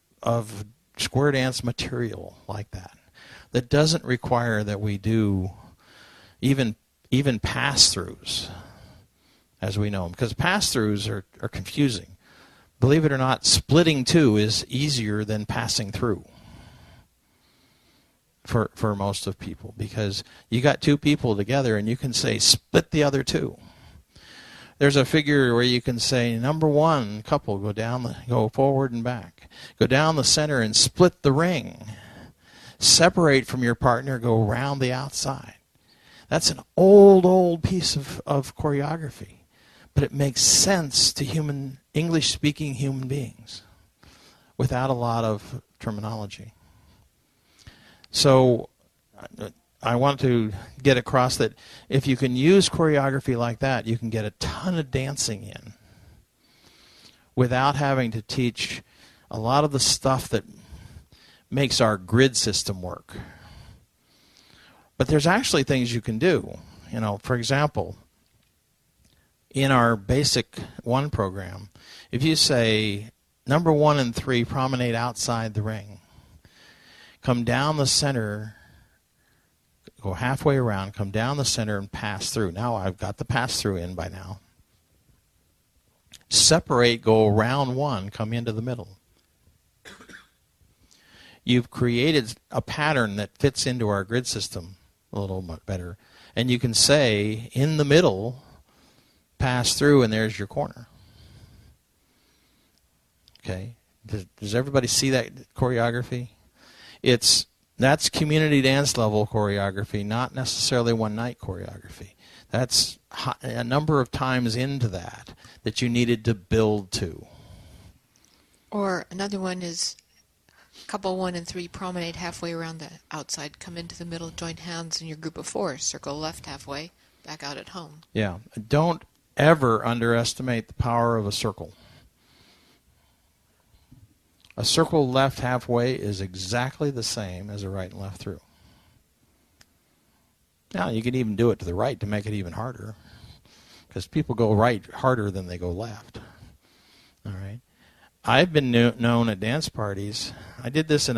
square dance material like that doesn't require that we do even pass-throughs as we know them, because pass-throughs are confusing. Believe it or not, splitting 2 is easier than passing through for most of people, because you got 2 people together and you can say split the other 2. There's a figure where you can say number 1 couple go forward and back, go down the center and split the ring, separate from your partner, go around the outside. That's an old piece of choreography, but it makes sense to English-speaking human beings without a lot of terminology. So I want to get across that if you can use choreography like that, you can get a ton of dancing in without having to teach a lot of the stuff that makes our grid system work. But there's actually things you can do. For example, in our basic 1 program, if you say number 1 and 3 promenade outside the ring, come down the center, go halfway around, come down the center and pass through. Now I've got the pass through in by now. Separate, go around 1, come into the middle. You've created a pattern that fits into our grid system a little bit better. And you can say, in the middle, pass through, and there's your corner. Okay? Does everybody see that choreography? That's community dance level choreography, not necessarily one-night choreography. That's a number of times into that you needed to build to. Or another one is couple 1 and 3 promenade halfway around the outside, come into the middle, join hands in your group of 4, circle left halfway, back out at home. Yeah. Don't ever underestimate the power of a circle. A circle left halfway is exactly the same as a right and left through. Now, you can even do it to the right to make it even harder, because people go right harder than they go left. All right. I've been known at dance parties. I did this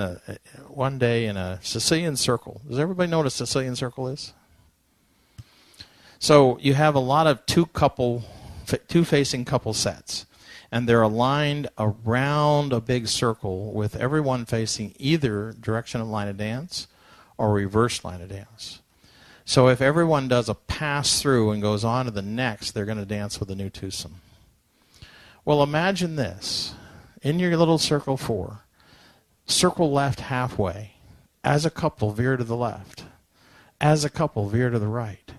one day in a Sicilian circle. Does everybody know what a Sicilian circle is? So you have a lot of two facing couple sets, and they're aligned around a big circle with everyone facing either direction of line of dance or reverse line of dance. So if everyone does a pass through and goes on to the next, they're going to dance with a new twosome. Well, imagine this. In your little circle 4, circle left halfway. As a couple, veer to the left. As a couple, veer to the right.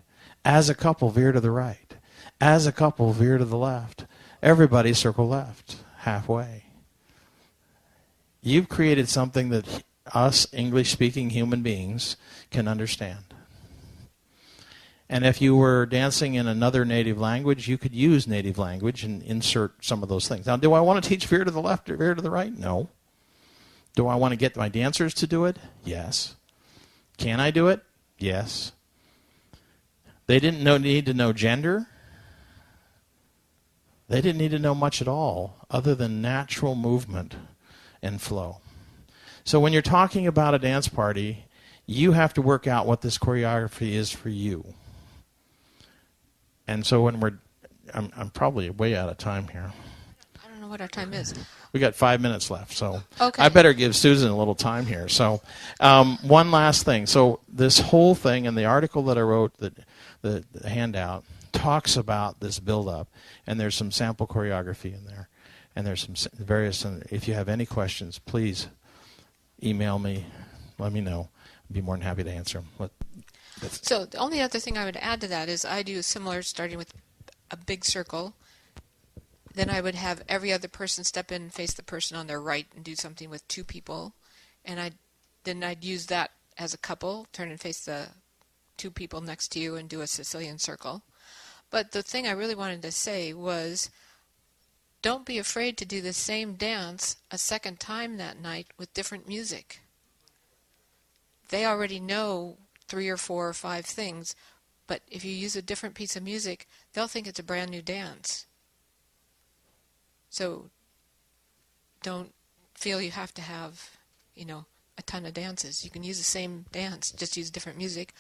As a couple, veer to the right. As a couple, veer to the left. Everybody circle left, halfway. You've created something that us English-speaking human beings can understand. And if you were dancing in another native language, you could use native language and insert some of those things. Now, do I want to teach veer to the left or veer to the right? No. Do I want to get my dancers to do it? Yes. Can I do it? Yes. They didn't need to know gender. They didn't need to know much at all other than natural movement and flow. So when you're talking about a dance party, you have to work out what this choreography is for you. And so when I'm probably way out of time here. I don't know what our time is. We got 5 minutes left, so Okay. I better give Susan a little time here. So one last thing. So this whole thing in the article that I wrote, the handout, talks about this build-up, and there's some sample choreography in there, and there's some various. If you have any questions, please email me. Let me know. I'd be more than happy to answer them. So the only other thing I would add to that is I do similar, starting with a big circle. Then I would have every other person step in and face the person on their right and do something with two people. And I'd use that as a couple, turn and face the two people next to you and do a Sicilian circle. But the thing I really wanted to say was, don't be afraid to do the same dance a second time that night with different music. They already know 3 or 4 or 5 things, but if you use a different piece of music, they'll think it's a brand new dance. So don't feel you have to have, a ton of dances. You can use the same dance, just use different music,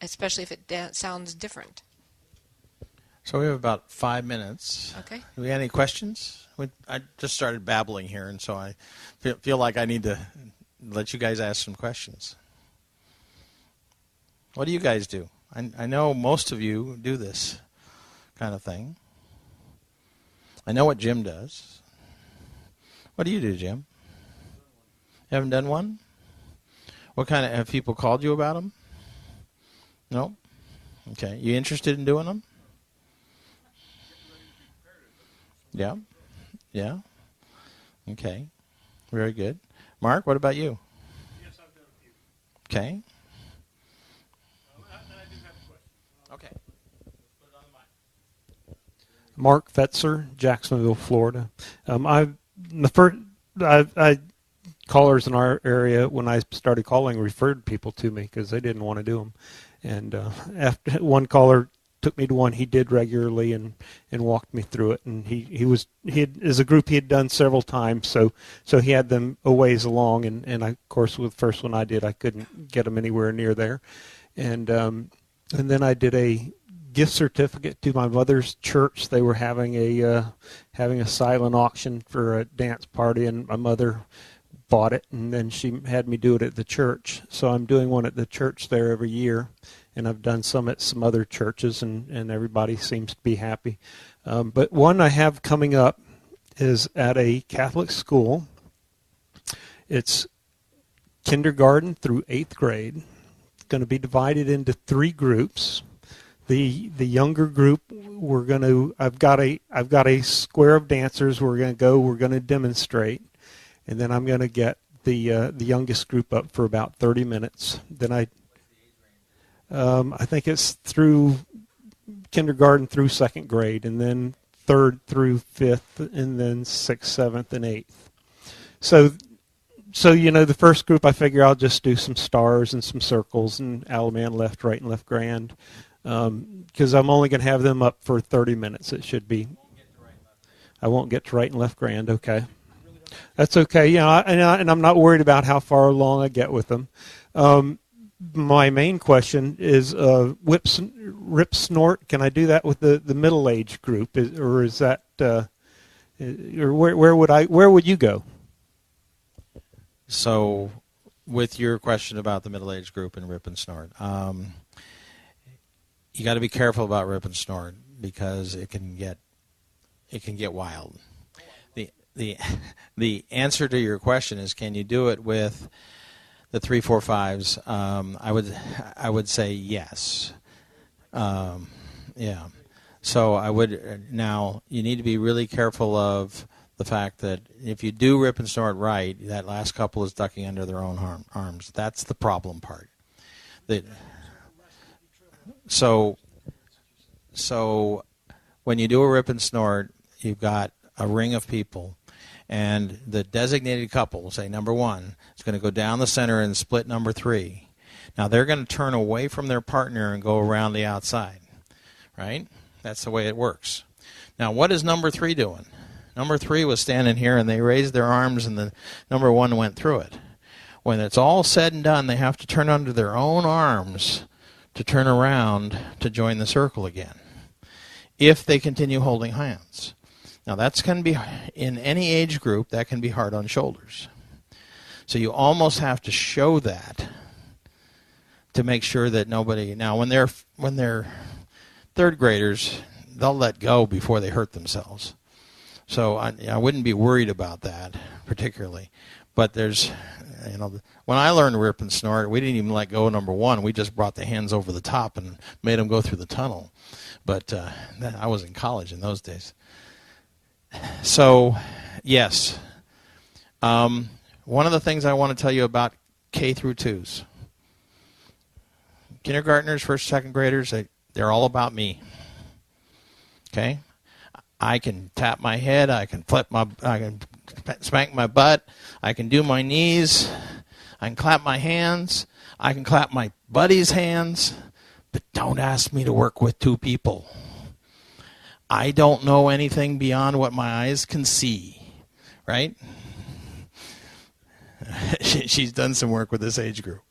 especially if it sounds different. So we have about 5 minutes. Okay. Do we have any questions? I just started babbling here, and so I feel like I need to let you guys ask some questions. What do you guys do? I know most of you do this kind of thing. I know what Jim does. What do you do, Jim? You haven't done one? What kind of, have people called you about them? No? Okay. You interested in doing them? Yeah. Yeah. Okay. Very good. Mark, what about you? Yes, I've done a few. Okay. And I do have a question. Okay. Put it on the mic. Mark Fetzer, Jacksonville, Florida. I callers in our area when I started calling referred people to me because they didn't want to do them, and after one caller took me to one he did regularly and walked me through it, and he had as a group he had done several times, so he had them a ways along, and I, of course with the first one I did I couldn't get them anywhere near there, and then I did a gift certificate to my mother's church. They were having a silent auction for a dance party, and my mother bought it, and then she had me do it at the church. So I'm doing one at the church there every year, and I've done some at some other churches, and everybody seems to be happy. But one I have coming up is at a Catholic school. It's kindergarten through 8th grade. It's going to be divided into 3 groups. The younger group, I've got a square of dancers. We're going to demonstrate, and then I'm going to get the youngest group up for about 30 minutes. Then I think it's through kindergarten through 2nd grade, and then 3rd through 5th, and then 6th, 7th, and 8th. So the first group I figure I'll just do some stars and some circles and Alaman left, right, and left grand. Because I'm only going to have them up for 30 minutes. It should be. I won't get to right and left grand. Okay, that's okay. And I'm not worried about how far along I get with them. My main question is rip snort. Can I do that with the middle age group, or is that, or where would you go? So, with your question about the middle age group and rip and snort. You got to be careful about rip and snort because it can get wild. The answer to your question is, can you do it with the 3, 4, 5s? I would say yes. Yeah. So I would now. You need to be really careful of the fact that if you do rip and snort right, that last couple is ducking under their own arms. That's the problem part. So when you do a rip and snort, you've got a ring of people, and the designated couple, say number 1, is going to go down the center and split number 3. Now they're going to turn away from their partner and go around the outside, right? That's the way it works. Now what is number 3 doing? Number 3 was standing here, and they raised their arms, and the number 1 went through it. When it's all said and done, they have to turn under their own arms to turn around to join the circle again. if they continue holding hands. Now that's can be, in any age group, that can be hard on shoulders. So you almost have to show that to make sure that nobody, now when they're third graders, they'll let go before they hurt themselves. So I wouldn't be worried about that particularly. But there's, when I learned rip and snort, we didn't even let go number one. We just brought the hands over the top and made them go through the tunnel. But I was in college in those days. So, yes. One of the things I want to tell you about K through 2s. Kindergartners, first, second graders, they're all about me. Okay? I can tap my head, I can spank my butt, I can do my knees, I can clap my hands, I can clap my buddy's hands, but don't ask me to work with 2 people. I don't know anything beyond what my eyes can see, right? She's done some work with this age group,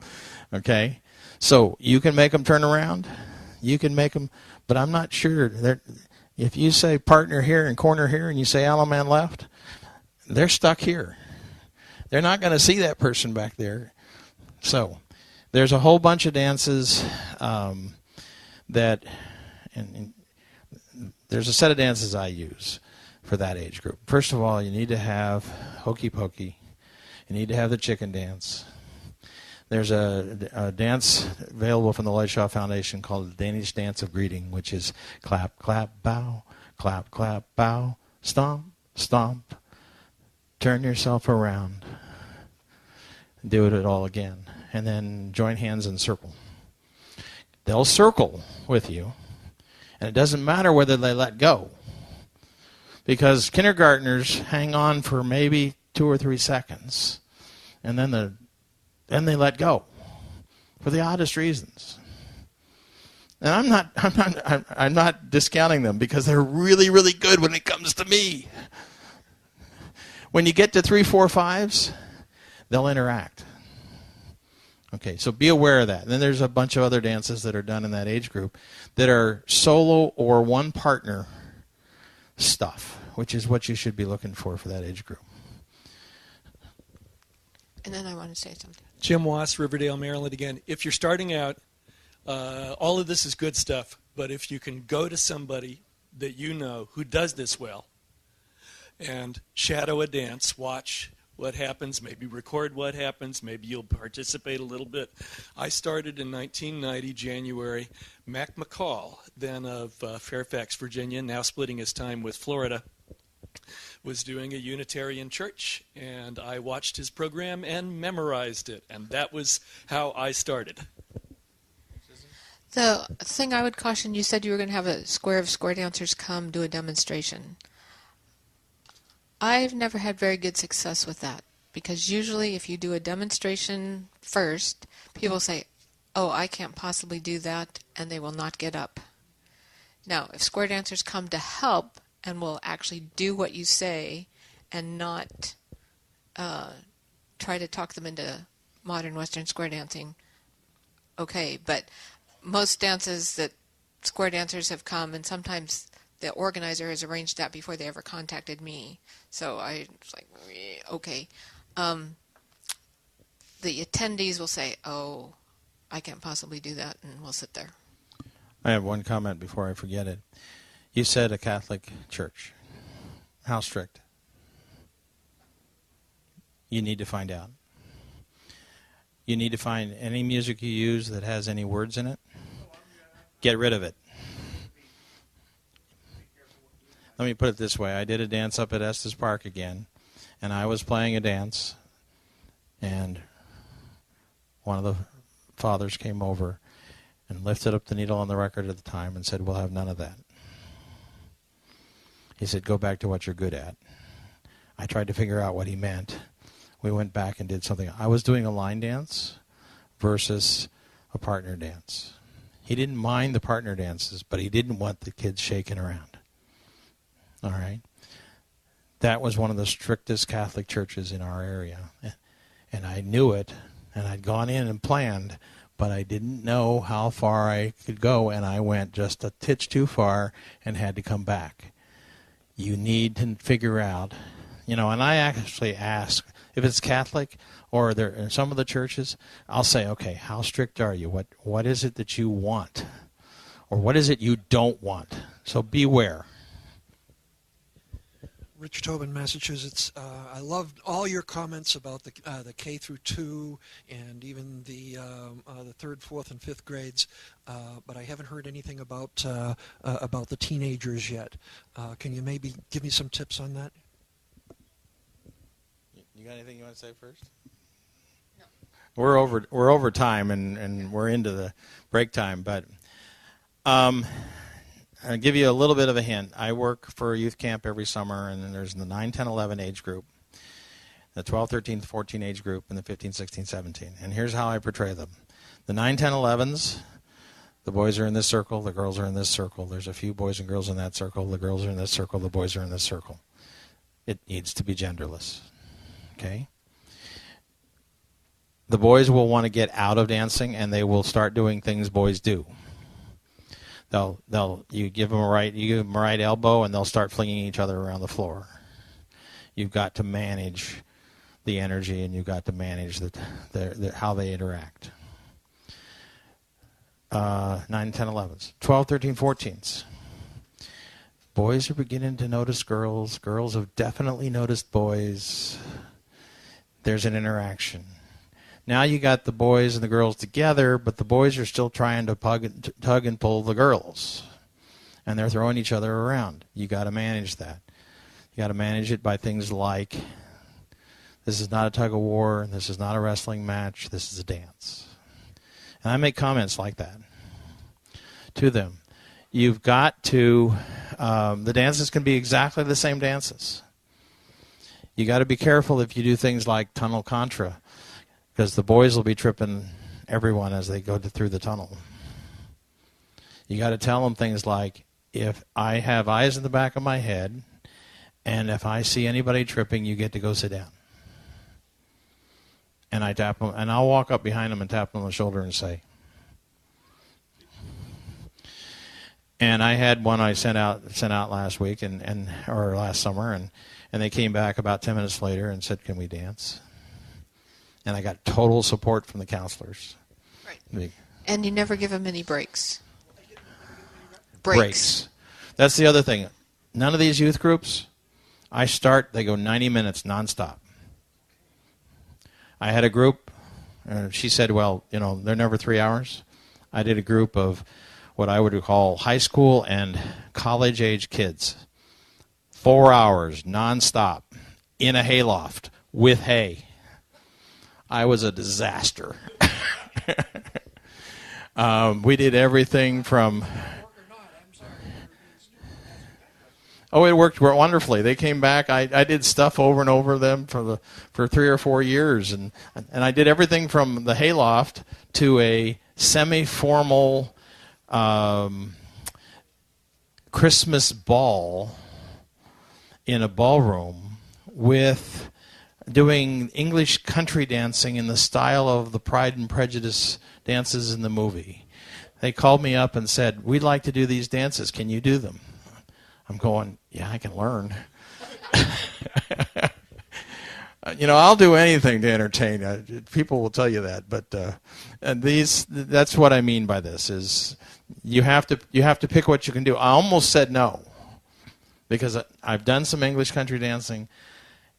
okay? So you can make them turn around, you can make them, but I'm not sure. If you say partner here and corner here and you say Allo man left, they're stuck here. They're not going to see that person back there. So there's a whole bunch of dances that, and there's a set of dances I use for that age group. First of all, you need to have hokey pokey. You need to have the chicken dance. There's a dance available from the Leyshaw Foundation called the Danish Dance of Greeting, which is clap, clap, bow, clap, clap, bow, stomp, stomp, turn yourself around, do it all again, and then join hands and circle. They'll circle with you, and it doesn't matter whether they let go, because kindergartners hang on for maybe 2 or 3 seconds, and then they let go for the oddest reasons. And I'm not discounting them, because they're really, really good when it comes to me. When you get to 3, 4, 5s, they'll interact. Okay, so be aware of that. And then there's a bunch of other dances that are done in that age group that are solo or one partner stuff, which is what you should be looking for that age group. And then I want to say something. Jim Wass, Riverdale, Maryland again. If you're starting out, all of this is good stuff, but if you can go to somebody that you know who does this well and shadow a dance, watch what happens, maybe record what happens, maybe you'll participate a little bit. I started in 1990, January. Mac McCall, then of Fairfax, Virginia, now splitting his time with Florida, was doing a Unitarian church, and I watched his program and memorized it, and that was how I started. The thing I would caution, you said you were going to have a square of square dancers come do a demonstration. I've never had very good success with that, because usually if you do a demonstration first, people say, oh, I can't possibly do that, and they will not get up. Now, if square dancers come to help and will actually do what you say and not try to talk them into modern Western square dancing, okay, but most dances that square dancers have come, and sometimes the organizer has arranged that before they ever contacted me. So I was like, okay. The attendees will say, oh, I can't possibly do that, and we'll sit there. I have one comment before I forget it. You said a Catholic church. How strict? You need to find out. You need to find any music you use that has any words in it. Get rid of it. Let me put it this way. I did a dance up at Estes Park again, and I was playing a dance, and one of the fathers came over and lifted up the needle on the record at the time and said, we'll have none of that. He said, go back to what you're good at. I tried to figure out what he meant. We went back and did something. I was doing a line dance versus a partner dance. He didn't mind the partner dances, but he didn't want the kids shaking around. All right? That was one of the strictest Catholic churches in our area. And I knew it, and I'd gone in and planned, but I didn't know how far I could go, and I went just a titch too far and had to come back. You need to figure out, and I actually ask, if it's Catholic or there in some of the churches, I'll say, okay, how strict are you? What is it that you want? Or what is it you don't want? So beware. Richard Tobin, Massachusetts. I loved all your comments about the K through 2 and even the 3rd, 4th, and 5th grades, but I haven't heard anything about the teenagers yet. Can you maybe give me some tips on that? You got anything you want to say first? No. We're over time and we're into the break time, but I'll give you a little bit of a hint. I work for a youth camp every summer, and then there's the 9, 10, 11 age group, the 12, 13, 14 age group, and the 15, 16, 17. And here's how I portray them. The 9, 10, 11s, the boys are in this circle, the girls are in this circle. There's a few boys and girls in that circle. The girls are in this circle, the boys are in this circle. It needs to be genderless. Okay? The boys will want to get out of dancing, and they will start doing things boys do. You give them a right elbow, and they'll start flinging each other around the floor. You've got to manage the energy, and you've got to manage how they interact. 9, 10, 11s. 12, 13, 14s. Boys are beginning to notice girls. Girls have definitely noticed boys. There's an interaction. Now you got the boys and the girls together, but the boys are still trying to tug and pull the girls. And they're throwing each other around. You got to manage that. You got to manage it by things like, this is not a tug of war, this is not a wrestling match, this is a dance. And I make comments like that to them. You've got to, the dances can be exactly the same dances. You got to be careful if you do things like tunnel contra, because the boys will be tripping everyone as they go through the tunnel. You got to tell them things like, if I have eyes in the back of my head, and if I see anybody tripping, you get to go sit down. And I tap them, and I'll walk up behind them and tap them on the shoulder and say. And I had one I sent out last week or last summer, and they came back about 10 minutes later and said, "Can we dance?" And I got total support from the counselors. Right. And you never give them any breaks. Breaks. That's the other thing. None of these youth groups, they go 90 minutes nonstop. I had a group, she said, well, they're never 3 hours. I did a group of what I would call high school and college-age kids. 4 hours nonstop in a hayloft with hay. I was a disaster. We did everything from... Oh, it worked wonderfully. They came back. I did stuff over and over them for 3 or 4 years, and I did everything from the hayloft to a semi-formal Christmas ball in a ballroom with doing English country dancing in the style of the Pride and Prejudice dances in the movie. They called me up and said, "We'd like to do these dances. Can you do them?" I'm going, yeah, I can learn. I'll do anything to entertain. People will tell you that, but that's what I mean by this is you have to pick what you can do. I almost said no because I've done some English country dancing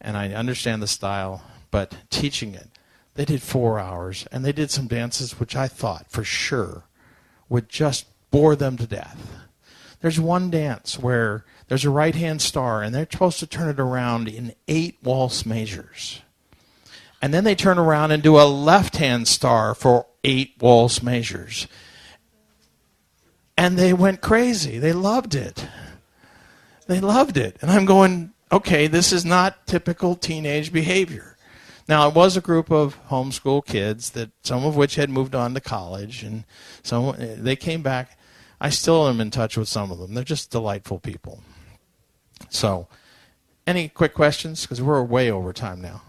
and I understand the style, but teaching it, they did 4 hours and they did some dances which I thought for sure would just bore them to death. There's one dance where there's a right-hand star, and they're supposed to turn it around in 8 waltz measures. And then they turn around and do a left-hand star for 8 waltz measures. And they went crazy. They loved it. They loved it. And I'm going, okay, this is not typical teenage behavior. Now, it was a group of homeschool kids, that some of which had moved on to college, and they came back. I still am in touch with some of them. They're just delightful people. So, any quick questions? Because we're way over time now.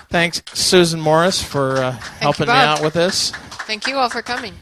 Thanks, Susan Morris, for helping me out with this. Thank you all for coming.